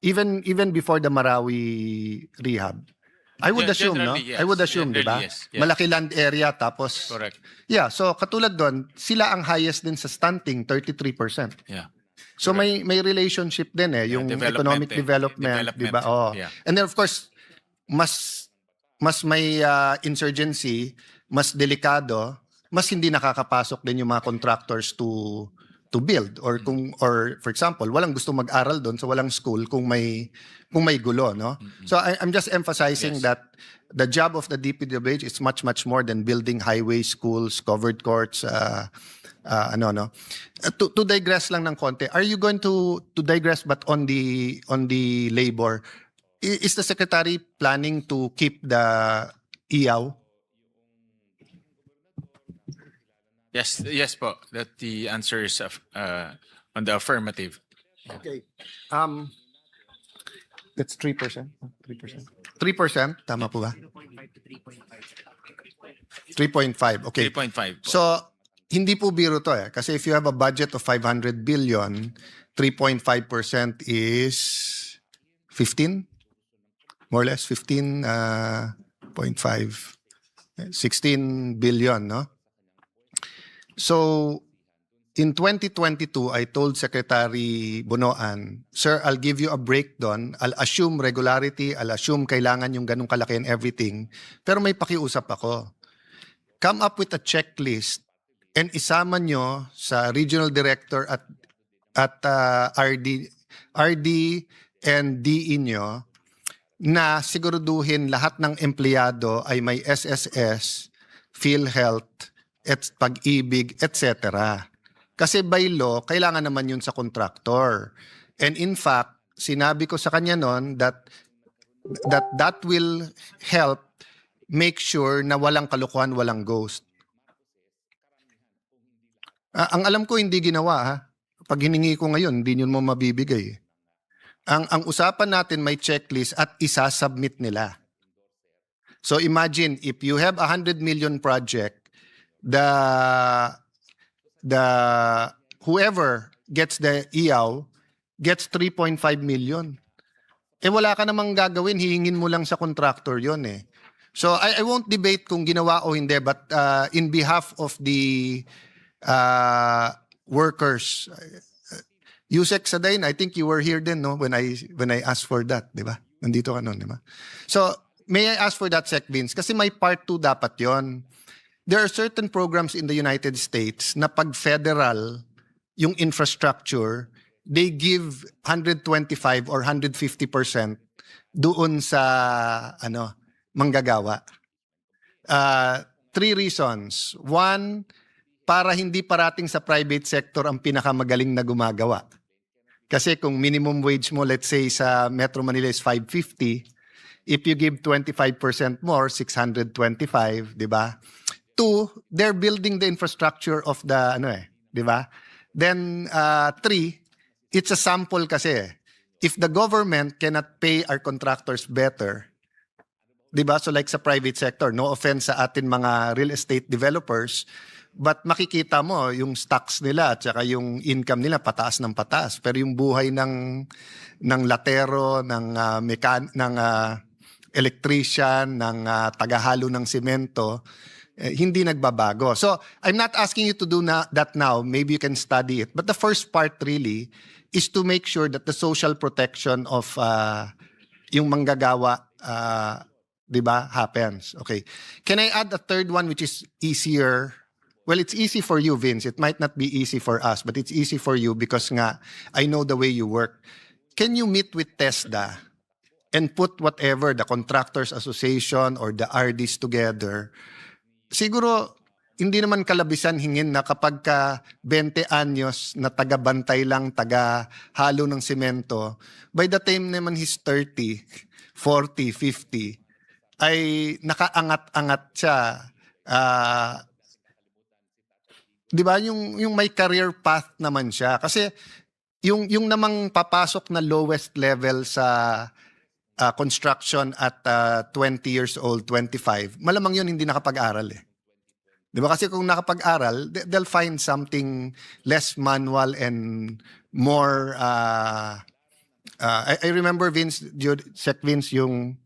Even before the Marawi rehab. I would assume, no? Generally, yes. I would assume, di ba? Generally, yes. Yes. Malaki land area, tapos... Correct. Yeah, so katulad doon, sila ang highest din sa stunting, 33%. Yeah. So may relationship din yung development economic development, di ba? Oh. Yeah. And then of course, mas may insurgency, mas delikado, mas hindi nakakapasok din yung mga contractors to build or for example walang gusto mag-aral doon so walang school kung may gulo, no? So I'm just emphasizing that the job of the DPWH is much more than building highways, schools, covered courts, to digress lang ng konti. Are you going to digress but on the labor? Is the secretary planning to keep the IAW? Yes po. That the answer is on the affirmative. Okay. That's 3%. 3%, tama po ba? 3.5. Okay. 3.5 po. So, hindi po biro to kasi if you have a budget of 500 billion, 3.5% is 15? More or less 15.5. 16 billion, no? So, in 2022, I told Secretary Bunoan, Sir, I'll give you a breakdown. I'll assume regularity. I'll assume kailangan yung ganung kalaki and everything. Pero may pakiusap ako. Come up with a checklist and isama nyo sa regional director at RD and DE nyo na siguraduhin lahat ng empleyado ay may SSS, PhilHealth, at pag-ibig, etc. Kasi by law, kailangan naman yun sa contractor. And in fact, sinabi ko sa kanya noon that will help make sure na walang kalokohan, walang ghost. Ang alam ko hindi ginawa ha. Pag hiningi ko ngayon, hindi yun mo mabibigay. Ang usapan natin may checklist at isa-submit nila. So imagine if you have 100 million project, the whoever gets the IAW gets 3.5 million. Wala ka namang gagawin, hihingin mo lang sa contractor yon eh. So I won't debate kung ginawa o hindi, but in behalf of the workers, Yusek Sadain, I think you were here then, no? When I asked for that, di ba? Nandito ka noon, di ba? So may I ask for that, Sec Vince? Kasi may part 2 dapat yon. There are certain programs in the United States na pag federal yung infrastructure, they give 125 or 150% doon sa manggagawa. 3 reasons. 1, para hindi parating sa private sector ang pinakamagaling na gumagawa. Kasi kung minimum wage mo, let's say sa Metro Manila is 550, if you give 25% more, 625, di ba? 2, they're building the infrastructure of the di ba? Then 3, it's a sample kasi. If the government cannot pay our contractors better, di ba? So like sa private sector, no offense sa atin mga real estate developers, but makikita mo yung stocks nila at saka yung income nila pataas ng pataas. Pero yung buhay ng latero, ng electrician, ng tagahalo ng semento, hindi nagbabago. So, I'm not asking you to do that now. Maybe you can study it. But the first part really is to make sure that the social protection of yung manggagawa, di ba, happens. Okay. Can I add a third one which is easier? Well, it's easy for you, Vince. It might not be easy for us, but it's easy for you because nga, I know the way you work. Can you meet with TESDA and put whatever, the Contractors Association or the RDs together, siguro hindi naman kalabisan hingin na kapag ka 20 anyos na taga-bantay lang, taga-halo ng semento, by the time naman he's 30, 40, 50, ay nakaangat-angat siya. Di ba? Yung may career path naman siya. Kasi yung namang papasok na lowest level sa construction at 20 years old, 25, malamang yun hindi nakapag-aral eh. Di ba? Kasi kung nakapag-aral, they'll find something less manual and more... I remember Sec Vince, yung...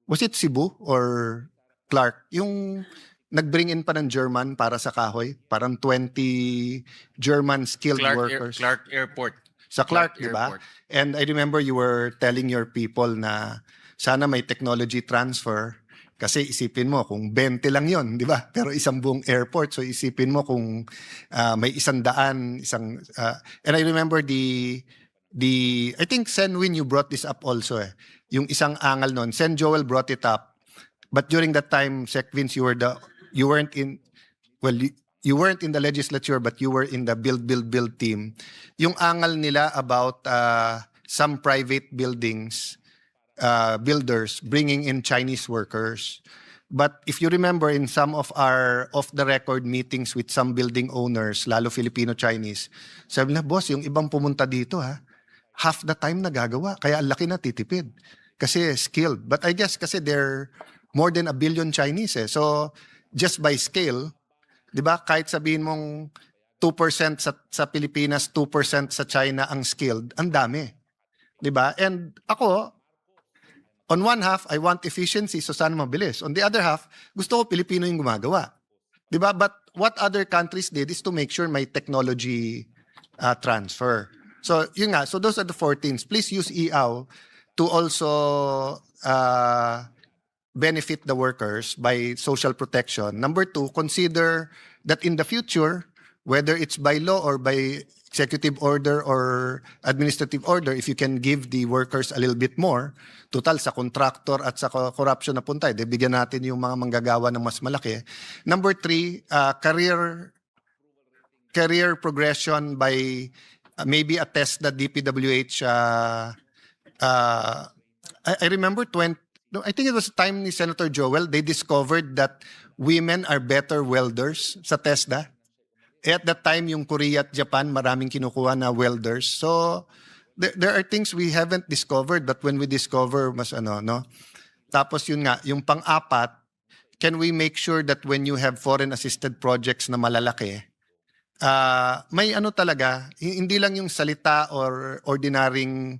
Was it Cebu or Clark? Yung nag-bring in pa ng German para sa kahoy. Parang 20 German skilled workers. Clark Airport. Sa Clark, di ba? Airport. And I remember you were telling your people na sana may technology transfer. Kasi isipin mo, kung 20 lang yon, di ba? Pero isang buong airport. So isipin mo kung may 100, and I remember I think Sen Win, you brought this up also eh. Yung isang angal nun. Sen Joel brought it up. But during that time, Sec Vince, you weren't in the legislature, but you were in the build team. Yung angal nila about some private buildings, builders bringing in Chinese workers. But if you remember in some of our off-the-record meetings with some building owners, lalo Filipino-Chinese, sabi na, boss, yung ibang pumunta dito half the time nagagawa. Kaya ang laki na titipid. Kasi skilled. But I guess kasi they're more than 1 billion Chinese eh. So just by scale, di ba, kahit sabihin mong 2% sa Pilipinas, 2% sa China ang skilled, ang dami. Di ba? And ako, on one half, I want efficiency, so sana mabilis. On the other half, gusto ko Pilipino yung gumagawa. Di ba? But what other countries did is to make sure may technology transfer. So, yun nga. So, those are the 4 things. Please use EAW to also benefit the workers by social protection. Number 2, consider that in the future, whether it's by law or by executive order or administrative order, if you can give the workers a little bit more, total sa contractor at sa corruption na punta, bigyan natin yung mga manggagawa ng mas malaki. Number 3, career progression by maybe a test that DPWH, I remember I think it was the time ni Senator Joel, they discovered that women are better welders sa TESDA. At that time, yung Korea at Japan, maraming kinukuha na welders. So, there are things we haven't discovered, but when we discover, mas no? Tapos yun nga, yung pang-apat, can we make sure that when you have foreign-assisted projects na malalaki, may talaga, hindi lang yung salita or ordinaryong,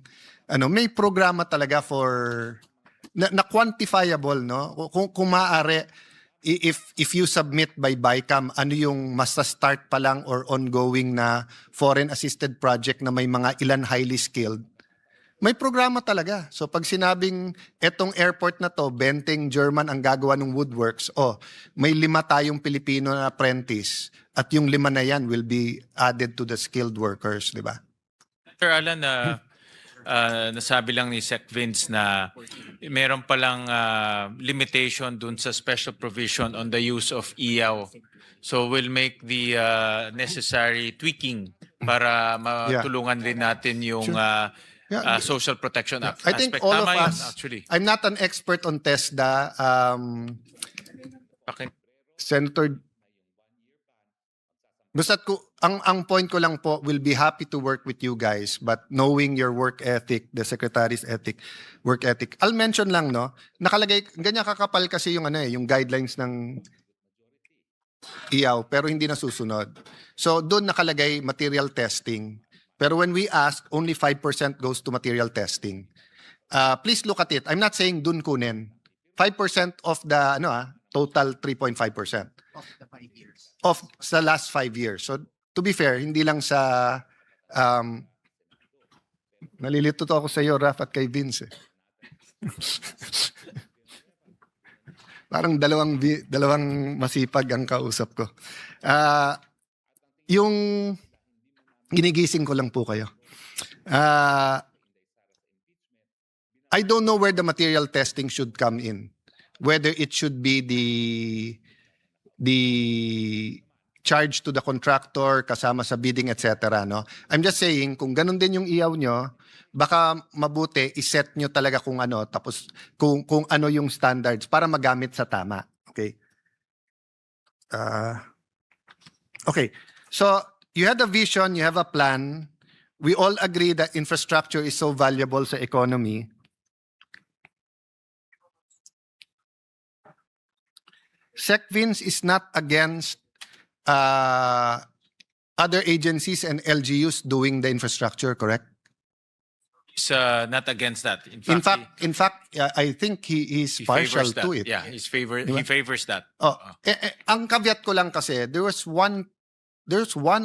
may programa talaga for, na quantifiable, no? Kung maaari, if you submit by BICAM, ano yung masa-start pa lang or ongoing na foreign-assisted project na may mga ilan highly skilled, may programa talaga. So pag sinabing etong airport na to, 20 German ang gagawa ng woodworks, may 5 tayong Pilipino na apprentice at yung 5 na yan will be added to the skilled workers, di ba? Sir Alan, nasabi lang ni Sec Vince na meron palang limitation dun sa special provision on the use of EAW. So we'll make the necessary tweaking para matulungan din natin yung social protection aspect. I think all of Tama yun, us, actually. I'm not an expert on TESDA. Okay. Senator, basta ang point ko lang po, will be happy to work with you guys, but knowing your work ethic, the Secretary's work ethic, I'll mention lang, no, nakalagay, ganyan kakapal kasi yung yung guidelines ng EAW, pero hindi nasusunod. So doon nakalagay material testing. Pero when we ask, only 5% goes to material testing. Please look at it. I'm not saying dun kunin. 5% of the total 3.5%. Of the 5 years. Of sa last 5 years. So to be fair, hindi lang sa nalilito to ako sa iyo, Raf, at kay Vince. Parang dalawang masipag ang kausap ko. Yung ginigising ko lang po kayo. I don't know where the material testing should come in. Whether it should be the charge to the contractor kasama sa bidding, etc. No? I'm just saying, kung ganun din yung iyaw nyo, baka mabuti iset nyo talaga kung ano, tapos kung ano yung standards para magamit sa tama. Okay? Okay. So, you had a vision, you have a plan. We all agree that infrastructure is so valuable sa economy. SecVins is not against other agencies and LGUs doing the infrastructure, correct? He's not against that. In fact, I think he is he partial favors that. to it. Yeah, he favors that. Oh, ang caveat ko lang kasi, there's 1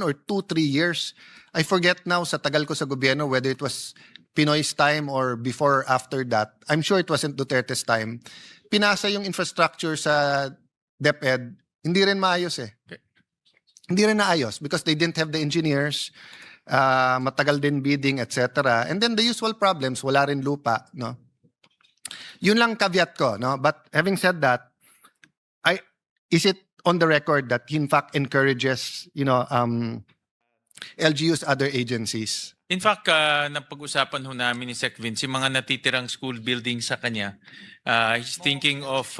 or 2, 3 years. I forget now sa tagal ko sa gobyerno whether it was Pinoy's time or before or after that. I'm sure it wasn't Duterte's time. Pinasa yung infrastructure sa DepEd, hindi rin maayos eh. Hindi rin naayos because they didn't have the engineers, matagal din bidding, etc. And then the usual problems, wala rin lupa, no? Yun lang caveat ko, no? But having said that, is it on the record that he in fact encourages, LGUs, other agencies? In fact, napag-usapan ho namin ni Sec Vince, yung mga natitirang school building sa kanya, he's thinking of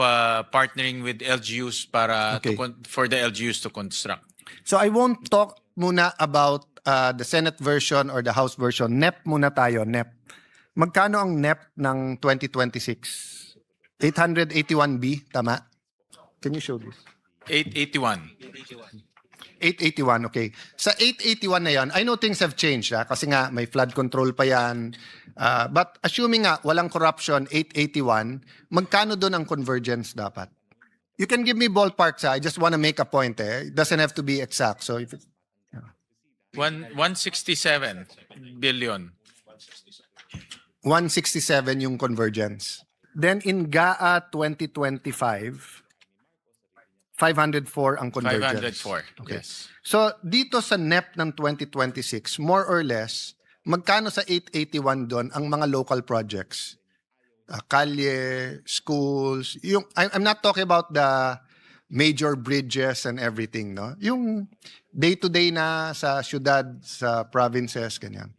partnering with LGUs para Okay. for the LGUs to construct. So I won't talk muna about the Senate version or the House version. NEP muna tayo, NEP. Magkano ang NEP ng 2026? 881B, tama? Can you show this? 881. 881, okay. Sa 881 na yan, I know things have changed, kasi nga may flood control pa yan. But assuming nga walang corruption, 881, magkano doon ang convergence dapat? You can give me ballparks, I just want to make a point. It doesn't have to be exact. So if 167 billion. 167 yung convergence. Then in GAA 2025, 504 ang convergence. 504, Okay. yes. So dito sa NEP ng 2026, more or less, magkano sa 881 doon ang mga local projects? Kalye, schools, I'm not talking about the major bridges and everything, no? Yung day-to-day na sa syudad, sa provinces, ganyan.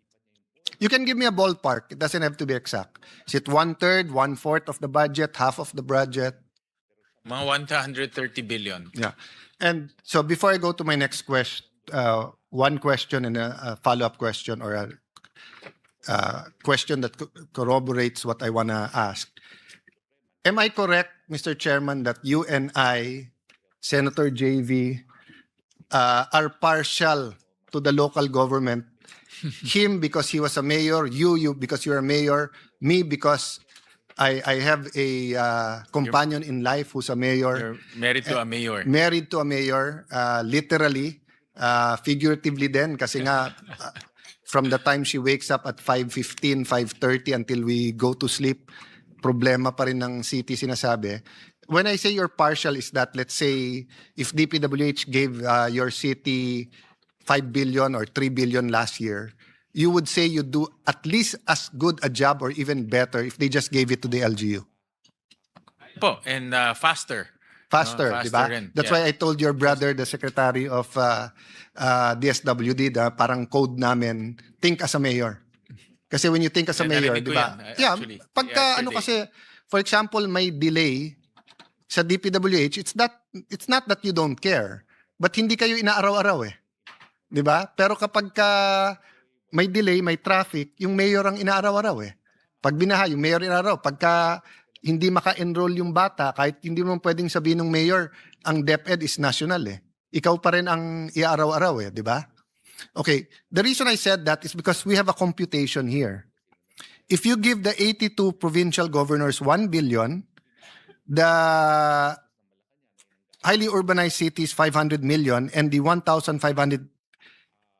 You can give me a ballpark. It doesn't have to be exact. Is it 1/3, 1/4 of the budget, half of the budget? Mga 130 billion. Yeah. And so before I go to my next question, one question and a follow-up question or a question that corroborates what I want to ask. Am I correct, Mr. Chairman, that you and I, Senator JV, are partial to the local government? Him because he was a mayor, you because you're a mayor, me because I have a companion in life who's a mayor. You're married to a mayor. Married to a mayor, literally, figuratively din, kasi nga, from the time she wakes up at 5:15, 5:30 until we go to sleep, problema pa rin ng city sinasabi. When I say you're partial is that, let's say, if DPWH gave your city 5 billion or 3 billion last year, you would say you do at least as good a job or even better if they just gave it to the LGU. Po, and faster. Faster, di ba? rin. That's Yeah. why I told your brother, the secretary of DSWD, parang code namin, think as a mayor. Kasi when you think as a mayor, Narinig di ko ba? yan, Yeah, actually. pagka ano Yesterday. kasi, for example, may delay sa DPWH, it's not that you don't care, but hindi kayo inaaraw-araw eh. Di ba? Pero kapag may delay, may traffic, yung mayor ang inaaraw-araw eh. Pag binaha, yung mayor inaaraw. Pagka hindi maka-enroll yung bata, kahit hindi mo pwedeng sabihin ng mayor, ang DepEd is national eh. Ikaw pa rin ang iaaraw-araw eh, di ba? Okay, the reason I said that is because we have a computation here. If you give the 82 provincial governors 1 billion, the highly urbanized cities 500 million, and the 1,500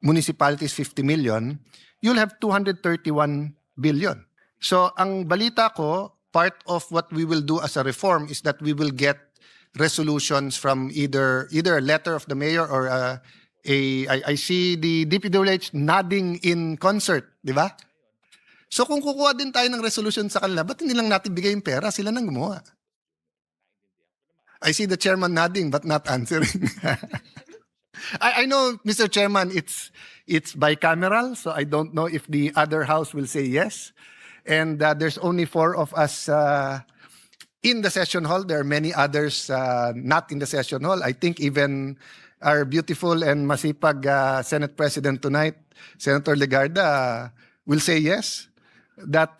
municipalities 50 million, you'll have 231 billion. So ang balita ko, part of what we will do as a reform is that we will get resolutions from either a letter of the mayor or I see the DPWH nodding in concert, di ba? So kung kukuha din tayo ng resolution sa kanila, ba't hindi lang natin bigay yung pera? Sila nang gumawa. I see the chairman nodding but not answering. I know, Mr. Chairman, it's bicameral, so I don't know if the other house will say yes. And there's only 4 of us in the session hall. There are many others not in the session hall. I think even our beautiful and masipag Senate President tonight, Senator Legarda, will say yes. That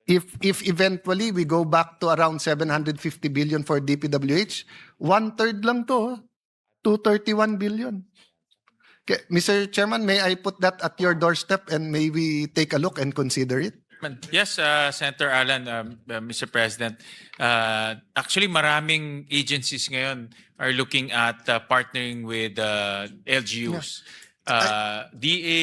if eventually we go back to around 750 billion for DPWH, 1/3 lang to, 231 billion. Okay, Mr. Chairman, may I put that at your doorstep and may we take a look and consider it? Yes, Senator Alan, Mr. President. Actually, maraming agencies ngayon are looking at partnering with LGUs. DA,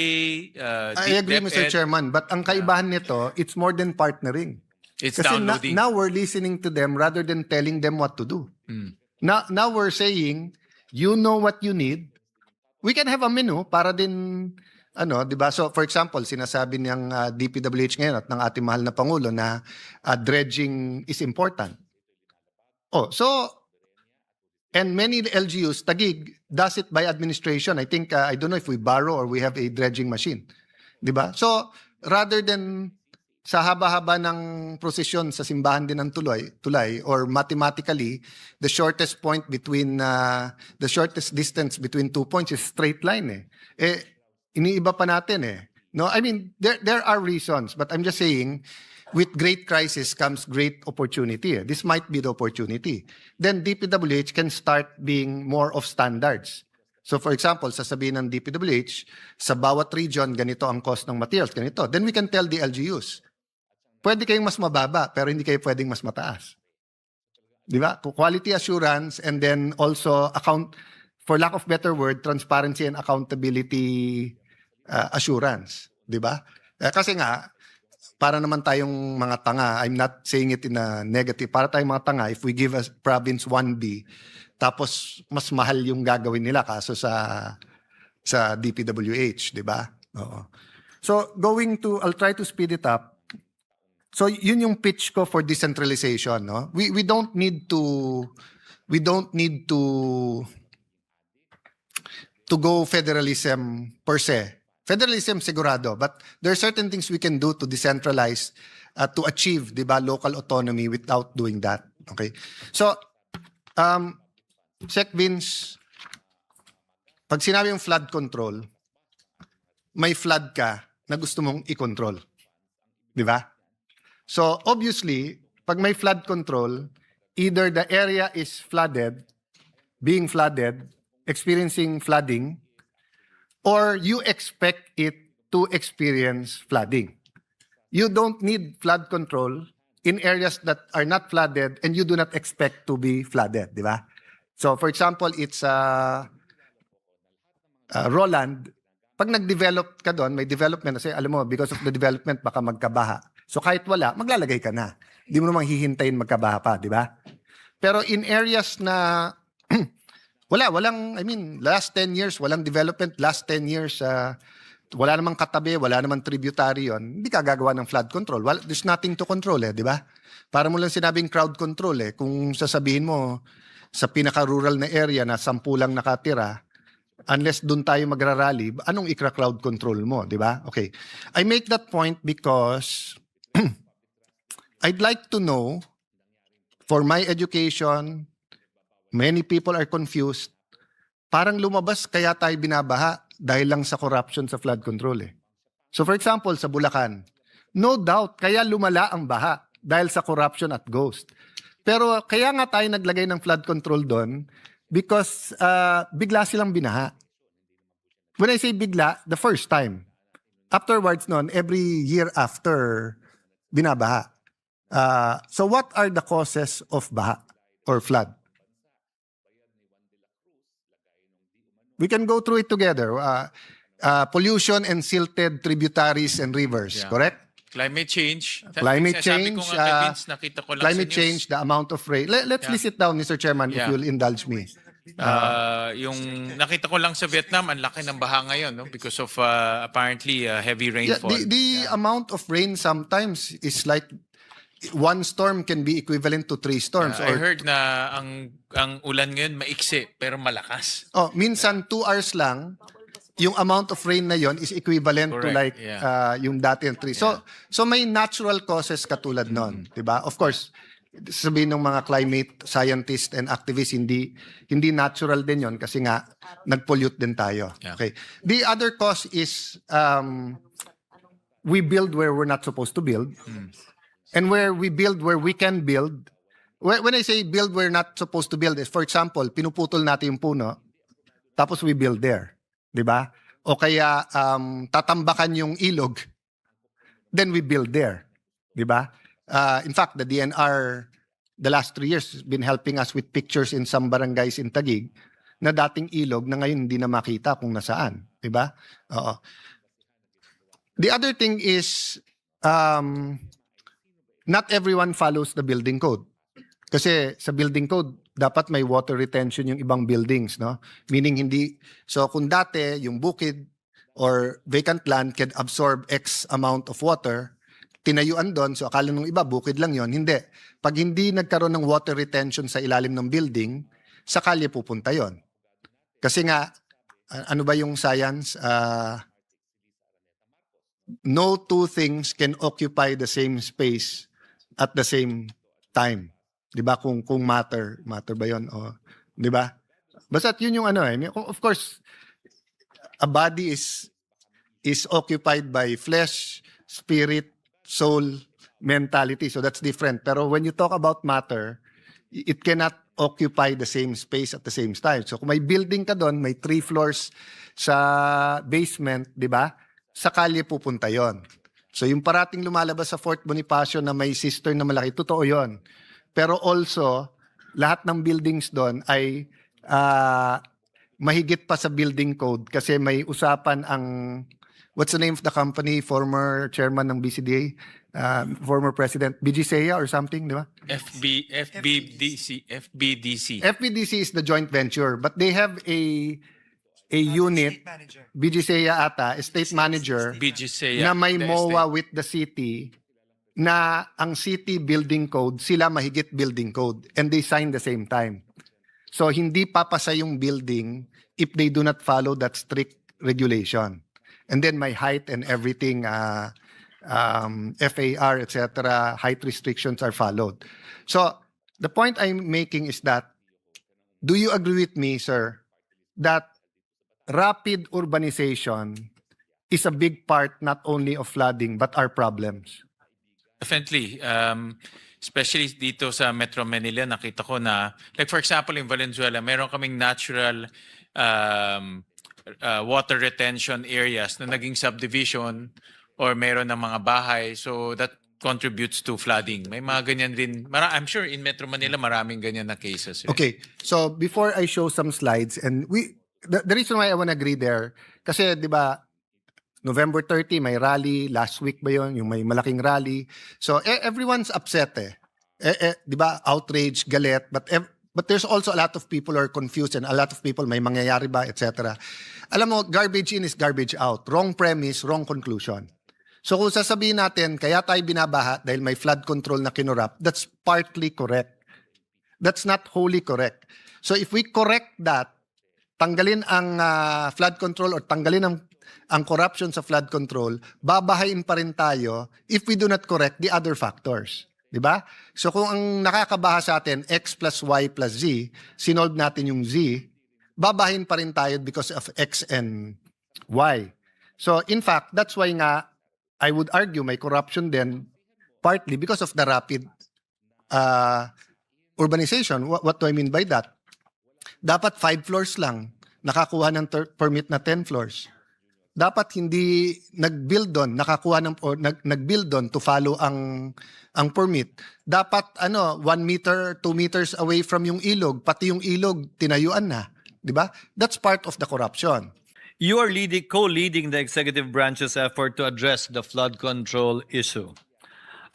I agree, Mr. DepEd, Chairman, but ang kaibahan nito, it's more than partnering. It's Kasi downloading. now we're listening to them rather than telling them what to do. Now we're saying, you know what you need. We can have a menu para din, di ba? So for example, sinasabi niyang DPWH ngayon at ng ating mahal na Pangulo na dredging is important. And many LGUs, Taguig, does it by administration. I think, I don't know if we borrow or we have a dredging machine. Di ba? So, rather than sa haba-haba ng prosesyon sa simbahan din ng tulay, or mathematically, the shortest distance between 2 points is straight line iniiba pa natin No, I mean, there are reasons, but I'm just saying, with great crisis comes great opportunity. This might be the opportunity. Then DPWH can start being more of standards. So for example, sasabihin ng DPWH, sa bawat region, ganito ang cost ng materials, ganito. Then we can tell the LGUs, pwede kayong mas mababa, pero hindi kayo pwedeng mas mataas. Di ba? Quality assurance and then also for lack of better word, transparency and accountability assurance. Di ba? Kasi nga, para naman tayong mga tanga, I'm not saying it in a negative, para tayong mga tanga, if we give a province 1B, tapos mas mahal yung gagawin nila kaso sa DPWH, di ba? Oo. So I'll try to speed it up. So yun yung pitch ko for decentralization, no? We don't need to go federalism per se. Federalism sigurado, but there are certain things we can do to decentralize to achieve, di ba, local autonomy without doing that. Okay? So, Sec Vince, pag sinabi yung flood control, may flood ka na gusto mong i-control. Di ba? So, obviously, pag may flood control, either the area is flooded, being flooded, experiencing flooding, or you expect it to experience flooding. You don't need flood control in areas that are not flooded and you do not expect to be flooded, di ba? So for example, it's Roland, pag nag-develop ka doon, may development, kasi alam mo, because of the development, baka magkabaha. So kahit wala, maglalagay ka na. Hindi mo namang hihintayin magkabaha pa, di ba? Pero in areas na last 10 years, walang development, last 10 years, wala namang katabi, wala namang tributary yon, hindi ka gagawa ng flood control. There's nothing to control di ba? Para mo lang sinabing crowd control kung sasabihin mo sa pinaka-rural na area na 10 lang nakatira, unless doon tayo magrarally, anong ikra-crowd control mo, di ba? Okay. I make that point because I'd like to know, for my education, many people are confused. Parang lumabas kaya tayo binabaha dahil lang sa corruption sa flood control So for example, sa Bulacan, no doubt kaya lumala ang baha dahil sa corruption at ghost. Pero kaya nga tayo naglagay ng flood control doon because bigla silang binaha. When I say bigla, the first time. Afterwards noon, every year after, binabaha. So what are the causes of baha or flood? We can go through it together. Pollution and silted tributaries and rivers, correct? Climate change. Climate Sabi ko change, nga, Vince, nakita ko lang climate sa news. change, the amount of rain. Let's list it down, Mr. Chairman, if Yeah. you'll indulge me. Yung nakita ko lang sa Vietnam, ang laki ng baha ngayon, no? Because of apparently heavy Yeah, rainfall. the amount of rain sometimes is like one storm can be equivalent to 3 storms. I heard na ang ulan ngayon maiksi pero malakas. Minsan 2 hours lang, yung amount of rain na yon is equivalent to Correct, like yeah. yung dati ng 3. So may natural causes katulad nun, 'di ba? Of course, sabihin ng mga climate scientists and activists, hindi natural din yon kasi nga nag-pollute din tayo. Yeah. Okay. The other cause is we build where we're not supposed to build. And where we build where we can build. When I say build where not supposed to build is, for example, pinuputol natin yung puno, tapos we build there. 'Di ba? O kaya tatambakan yung ilog, then we build there. 'Di ba? In fact, the DNR the last 3 years has been helping us with pictures in some barangays in Taguig na dating ilog na ngayon hindi na makita kung nasaan. 'Di ba? Oo. The other thing is not everyone follows the building code. Kasi sa building code, dapat may water retention yung ibang buildings, no? Meaning hindi, so kung dati yung bukid or vacant land can absorb X amount of water, tinayuan doon, so akala nung iba, bukid lang yon. Hindi. Pag hindi nagkaroon ng water retention sa ilalim ng building, sa kalye pupunta yon. Kasi nga, ano ba yung science? No two things can occupy the same space at the same time. 'Di ba? Kung matter ba 'yon o 'di ba? Basta yun yung ano of course a body is occupied by flesh, spirit, soul, mentality. So that's different. Pero when you talk about matter, it cannot occupy the same space at the same time. So kung may building ka doon, may 3 floors sa basement, 'di ba? Sa kalye pupunta 'yon. So yung parating lumalabas sa Fort Bonifacio na may cistern na malaki, totoo 'yon. Pero also, lahat ng buildings doon ay mahigit pa sa building code kasi may usapan ang, what's the name of the company, former chairman ng BCDA, former president, BG Sea or something, di ba? FBDC. FBDC is the joint venture, but they have a unit, BG Sea ata, state manager, BGC. na may MOA with the city, na ang city building code, sila mahigit building code, and they sign the same time. So hindi papasa yung building if they do not follow that strict regulation. And then my height and everything, FAR, etc., height restrictions are followed. So the point I'm making is that, do you agree with me, sir, that rapid urbanization is a big part not only of flooding but our problems? Definitely. Especially dito sa Metro Manila, nakita ko na, like for example, in Valenzuela, meron kaming natural water retention areas na naging subdivision or meron ng mga bahay. So that contributes to flooding. May mga ganyan din. I'm sure in Metro Manila, maraming ganyan na cases. Okay. So before I show some slides, and the reason why I want to agree there, kasi di ba, November 30, may rally. Last week ba yun? Yung may malaking rally. So, everyone's upset di ba? Outrage, galit. But there's also a lot of people who are confused and a lot of people, may mangyayari ba, etc. Alam mo, garbage in is garbage out. Wrong premise, wrong conclusion. So, kung sasabihin natin, kaya tayo binabaha dahil may flood control na kinurap, that's partly correct. That's not wholly correct. So, if we correct that, tanggalin ang flood control or tanggalin ang corruption sa flood control, babahain pa rin tayo if we do not correct the other factors. Diba? So kung ang nakakabaha sa atin, X plus Y plus Z, sinolve natin yung Z, babahain pa rin tayo because of X and Y. So in fact, that's why nga, I would argue may corruption din, partly because of the rapid urbanization. What do I mean by that? Dapat 5 floors lang, nakakuha ng permit na 10 floors. Dapat hindi nag-build doon, nakakuha ng or nag-build doon to follow ang permit. Dapat 1 meter, 2 meters away from yung ilog, pati yung ilog tinayuan na, 'di ba? That's part of the corruption. You are co-leading the executive branch's effort to address the flood control issue.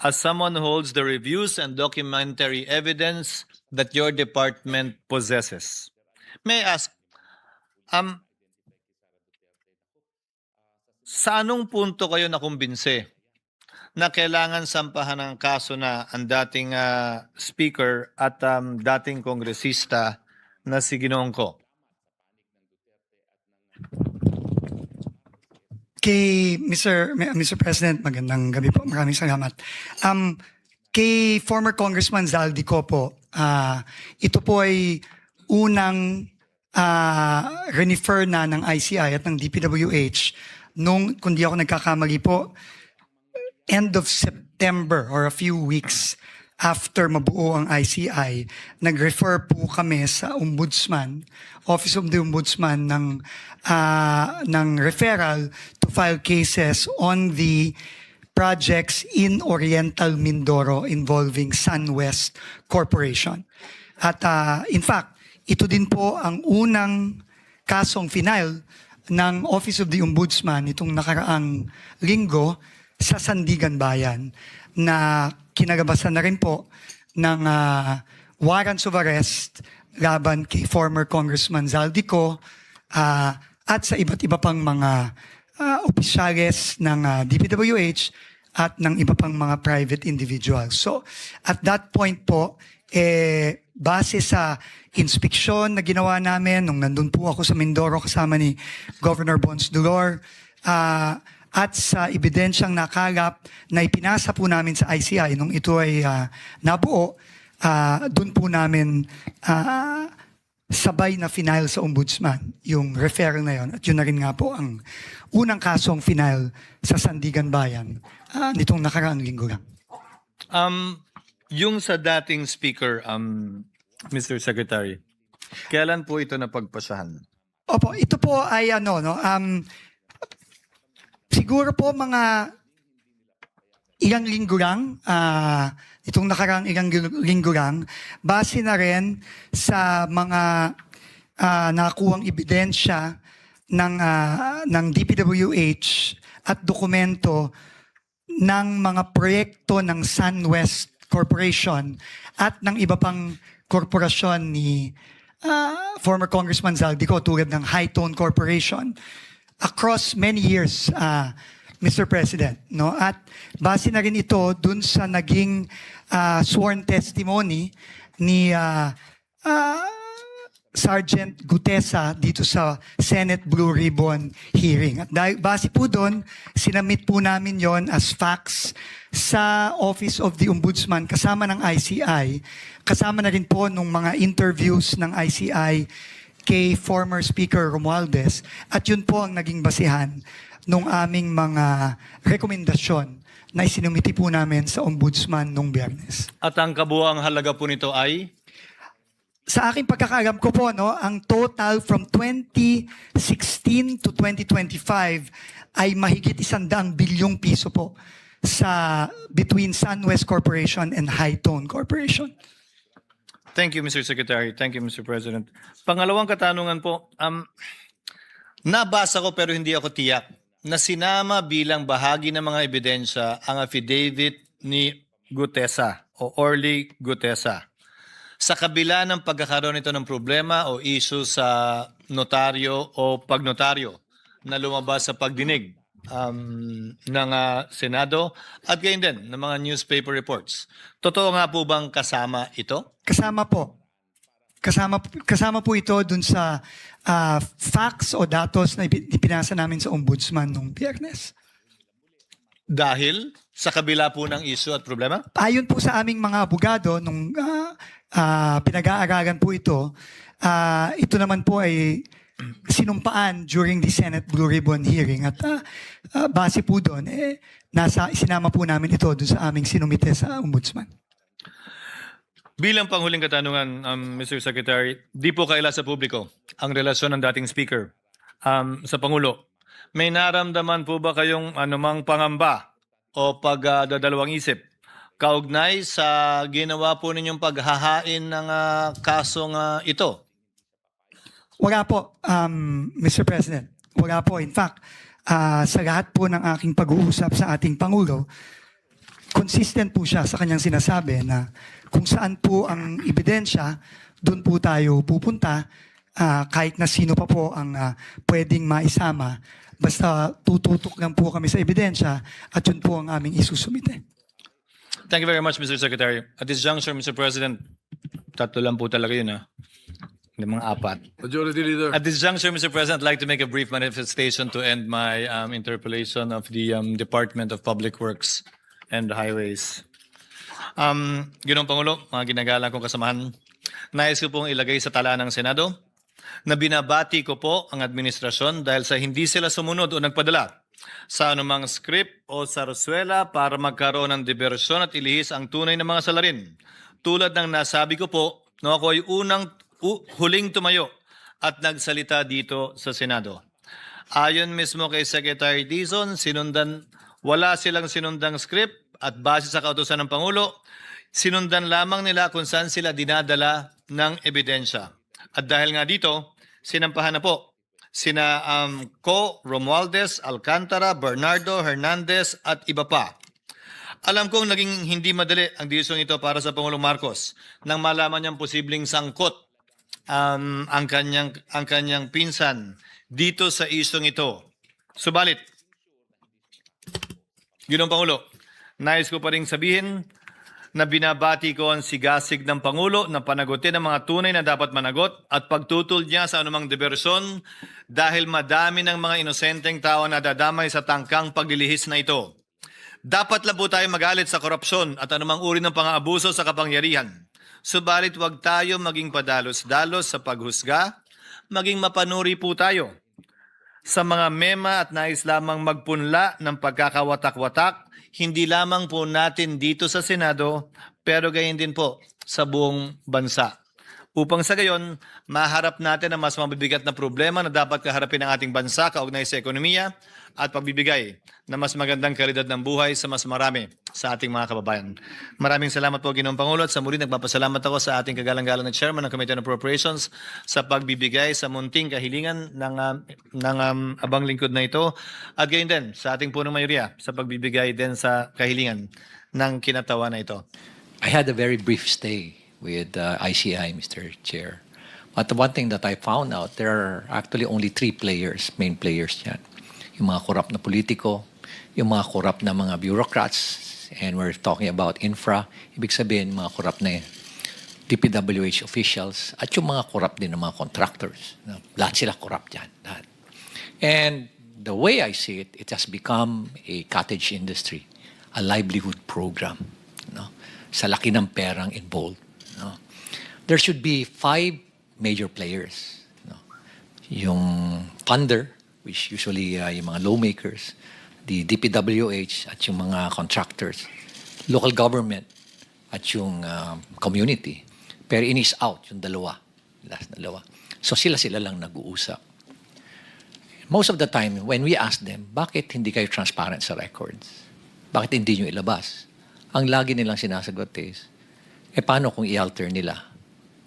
As someone who holds the reviews and documentary evidence that your department possesses, May I ask, sa anong punto kayo nakumbinse na kailangan sampahan ng kaso na ang dating speaker at dating kongresista na si Ginoong Ko? Kay Mr. President, magandang gabi po. Maraming salamat. Kay former Congressman Zaldico po, ito po ay unang refer na ng ICI at ng DPWH nung, kung di ako nagkakamali po, end of September or a few weeks after mabuo ang ICI, nag-refer po kami sa Ombudsman, Office of the Ombudsman ng referral to file cases on the projects in Oriental Mindoro involving SunWest Corporation. At in fact, ito din po ang unang kasong final ng Office of the Ombudsman itong nakaraang linggo sa Sandigan Bayan na kinagabasan na rin po ng warrants of arrest laban kay former Congressman Zaldico at sa iba't iba pang mga opisyales ng DPWH at ng iba pang mga private individuals. So at that point po, base sa inspeksyon na ginawa namin nung nandun po ako sa Mindoro kasama ni Governor Bons Dolor, at sa ebidensyang nakalap na ipinasa po namin sa ICI nung ito ay nabuo, doon po namin sabay na final sa Ombudsman yung referral na yon. At yun na rin nga po ang unang kasong final sa Sandigan Bayan nitong nakaraang linggo lang. Yung sa dating speaker, Mr. Secretary, kailan po ito napagpasahan? Opo, ito po ay siguro po mga ilang linggo lang, itong nakarang ilang linggo lang, base na rin sa mga nakuhang ebidensya ng DPWH at dokumento ng mga proyekto ng SunWest Corporation at ng iba pang korporasyon ni former Congressman Zaldico tulad ng High Tone Corporation across many years, Mr. President, no? At base na rin ito dun sa naging sworn testimony ni Sergeant Gutesa dito sa Senate Blue Ribbon hearing. At base po doon, sinamit po namin yon as facts sa Office of the Ombudsman kasama ng ICI, kasama na rin po nung mga interviews ng ICI kay former Speaker Romualdez, at yun po ang naging basihan nung aming mga rekomendasyon na isinumiti po namin sa Ombudsman nung Biyernes. At ang kabuuang halaga po nito ay? Sa aking pagkakalam ko po, no, ang total from 2016 to 2025 ay mahigit 100 bilyong piso po sa between SunWest Corporation and High Tone Corporation. Thank you, Mr. Secretary. Thank you, Mr. President. Pangalawang katanungan po, nabasa ko pero hindi ako tiyak na sinama bilang bahagi ng mga ebidensya ang affidavit ni Gutesa o Orly Gutesa. Sa kabila ng pagkakaroon nito ng problema o issue sa notaryo o pagnotaryo na lumabas sa pagdinig ng Senado at gayon din ng mga newspaper reports. Totoo nga po bang kasama ito? Kasama po. Kasama po ito dun sa facts o datos na ipinasa namin sa Ombudsman nung Biyernes. Dahil sa kabila po ng issue at problema? Ayon po sa aming mga abogado, nung pinag-aaralan po ito, ito naman po ay sinumpaan during the Senate Blue Ribbon hearing at base po doon, isinama po namin ito doon sa aming sinumite sa Ombudsman. Bilang panghuling katanungan, Mr. Secretary, di po kaila sa publiko ang relasyon ng dating speaker sa Pangulo. May naramdaman po ba kayong anumang pangamba o pagdadalawang isip kaugnay sa ginawa po ninyong paghahain ng kasong ito? Wala po, Mr. President. Wala po. In fact, sa lahat po ng aking pag-uusap sa ating Pangulo, consistent po siya sa kanyang sinasabi na kung saan po ang ebidensya, doon po tayo pupunta kahit na sino pa po ang pwedeng maisama, basta tututok lang po kami sa ebidensya at yun po ang aming isusumite. Thank you very much, Mr. Secretary. At this juncture, Mr. President, tatlo lang po talaga yun, ha? Hindi mga apat. Majority Leader. At this juncture, Mr. President, I'd like to make a brief manifestation to end my interpellation of the Department of Public Works and Highways. Ginong Pangulo, mga ginagalang kong kasamahan, nais ko pong ilagay sa tala ng Senado na binabati ko po ang administrasyon dahil sa hindi sila sumunod o nagpadala sa anumang script o sarsuela para magkaroon ng diversyon at ilihis ang tunay na mga salarin. Tulad ng nasabi ko po, no, ako ay huling tumayo at nagsalita dito sa Senado. Ayon mismo kay Secretary Dizon, wala silang sinundang script at base sa kautusan ng Pangulo, sinundan lamang nila kung saan sila dinadala ng ebidensya. At dahil nga dito, sinampahan na po sina Co, Romualdez, Alcantara, Bernardo, Hernandez at iba pa. Alam kong naging hindi madali ang desisyon ito para sa Pangulong Marcos nang malaman niyang posibleng sangkot ang kanyang pinsan dito sa isyong ito. Subalit, Ginong Pangulo, nais ko pa rin sabihin na binabati ko ang sigasig ng Pangulo na panagutin ang mga tunay na dapat managot at pagtutol niya sa anumang diversyon dahil madami ng mga inosenteng tao na dadamay sa tangkang paglilihis na ito. Dapat lang po tayo magalit sa korupsyon at anumang uri ng pang-aabuso sa kapangyarihan. Subalit huwag tayo maging padalos-dalos sa paghusga, maging mapanuri po tayo sa mga mema at nais lamang magpunla ng pagkakawatak-watak, hindi lamang po natin dito sa Senado, pero gayon din po sa buong bansa. Upang sa gayon, maharap natin ang mas mabibigat na problema na dapat kaharapin ng ating bansa kaugnay sa ekonomiya at pagbibigay na mas magandang kalidad ng buhay sa mas marami sa ating mga kababayan. Maraming salamat po, Ginoong Pangulo, at sa muli nagpapasalamat ako sa ating kagalang-galang na Chairman ng Committee on Appropriations sa pagbibigay sa munting kahilingan ng abang lingkod na ito at gayon din sa ating punong mayoriya sa pagbibigay din sa kahilingan ng kinatawa na ito. I had a very brief stay with ICI, Mr. Chair. But the one thing that I found out, there are actually only three players, main players yan. Yung mga korap na politiko, yung mga korap na mga bureaucrats, and we're talking about infra, ibig sabihin mga korap na DPWH officials, at yung mga korap din ng mga contractors. Lahat sila korap dyan. Lahat. And the way I see it, it has become a cottage industry, a livelihood program. No? Sa laki ng perang involved. No? There should be 5 major players. No? Yung funder, which usually yung mga lawmakers, the DPWH at yung mga contractors, local government at yung community. Pero in is out, yung dalawa. Last dalawa. So sila lang nag-uusap. Most of the time, when we ask them, bakit hindi kayo transparent sa records? Bakit hindi nyo ilabas? Ang lagi nilang sinasagot is, paano kung i-alter nila?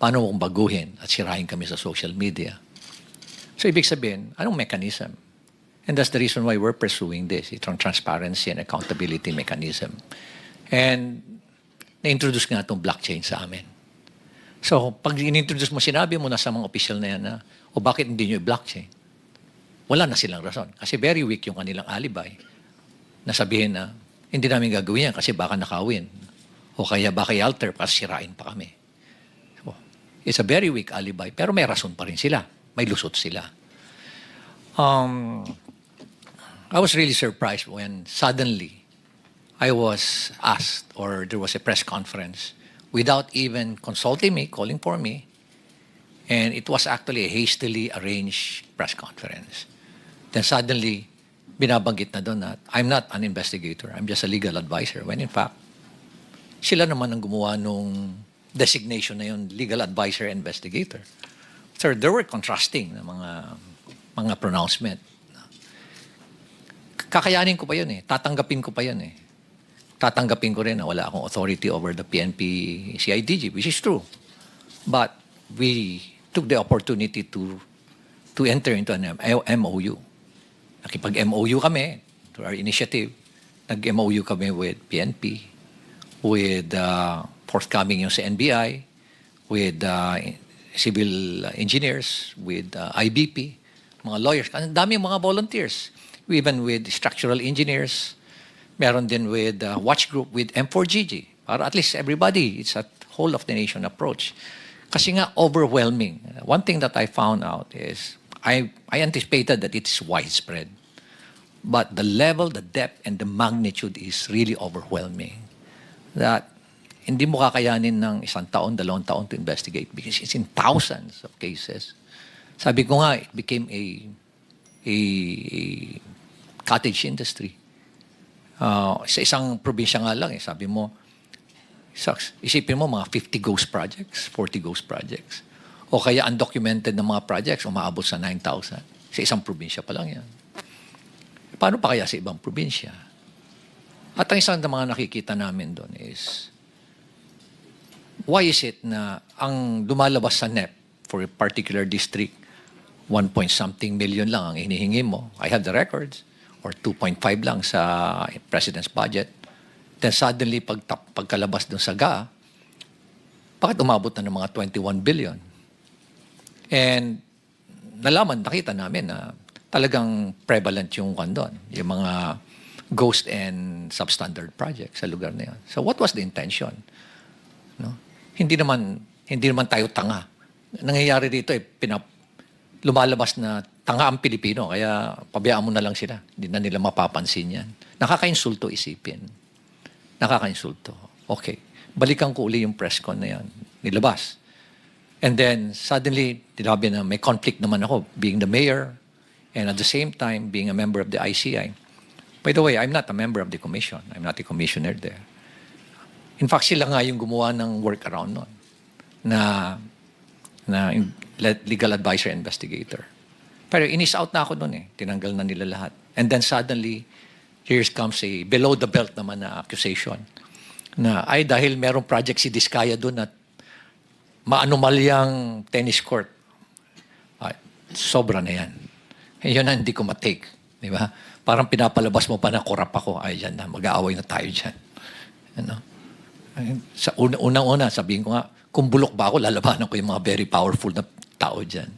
Paano kung baguhin at sirahin kami sa social media? So, ibig sabihin, anong mechanism? And that's the reason why we're pursuing this, itong transparency and accountability mechanism. And na-introduce nga itong blockchain sa amin. So, pag in-introduce mo, sinabi mo na sa mga official na yan na, o bakit hindi nyo i-blockchain? Wala na silang rason. Kasi very weak yung kanilang alibay. Nasabihin na, hindi namin gagawin yan kasi baka nakawin. O kaya baka i-alter para sirain pa kami. So, it's a very weak alibi. Pero may rason pa rin sila. May lusot sila. I was really surprised when suddenly I was asked or there was a press conference without even consulting me, calling for me. And it was actually a hastily arranged press conference. Then suddenly, binabanggit na doon na I'm not an investigator, I'm just a legal advisor. When in fact, sila naman ang gumawa nung designation na yun, legal advisor investigator. So there were contrasting na mga pronouncement. Kakayanin ko pa yun tatanggapin ko pa yun Tatanggapin ko rin na wala akong authority over the PNP CIDG, which is true. But we took the opportunity to enter into an MOU. Nakipag-MOU kami to our initiative. Nag-MOU kami with PNP, with forthcoming yung sa NBI, with civil engineers, with IBP, mga lawyers. Ang dami mga volunteers. Even with structural engineers. Meron din with watch group with M4GG. Para at least everybody, it's a whole of the nation approach. Kasi nga overwhelming. One thing that I found out is I anticipated that it's widespread. But the level, the depth, and the magnitude is really overwhelming. That hindi mo kakayanin ng 1 taon, 2 taon to investigate because it's in thousands of cases. Sabi ko nga, it became a cottage industry. Sa isang probinsya nga lang, sabi mo, isipin mo mga 50 ghost projects, 40 ghost projects. O kaya undocumented na mga projects, umaabot sa 9,000. Sa isang probinsya pa lang yan. Paano pa kaya sa ibang probinsya? At ang isang mga nakikita namin doon is, why is it na ang lumalabas sa NEP for a particular district, 1 point something million lang ang hinihingi mo. I have the records. Or 2.5 lang sa President's budget. Then suddenly, pagkalabas dun sa GA, bakit umabot na ng mga 21 billion? And nakita namin na talagang prevalent yung doon, yung mga ghost and substandard projects sa lugar na yun. So what was the intention? No? Hindi naman tayo tanga. Nangyayari dito lumalabas na tanga ang Pilipino, kaya pabayaan mo na lang sila. Hindi na nila mapapansin yan. Nakakainsulto isipin. Nakakainsulto. Okay. Balikan ko uli yung press con na yan. Nilabas. And then, suddenly, tinabi na may conflict naman ako being the mayor and at the same time being a member of the ICI. By the way, I'm not a member of the commission. I'm not a commissioner there. In fact, sila nga yung gumawa ng workaround nun na legal advisor investigator. Pero inis out na ako nun eh. Tinanggal na nila lahat. And then suddenly, here comes a below the belt naman na accusation na dahil merong project si Diskaya doon at maanumalyang tennis court. Sobra na yan. Yun na hindi ko matake. Di ba? Parang pinapalabas mo pa na korap ako. Yan na, mag-aaway na tayo dyan. Ano? Sa unang-una, sabihin ko nga, kung bulok ba ako, lalabanan ko yung mga very powerful na tao dyan.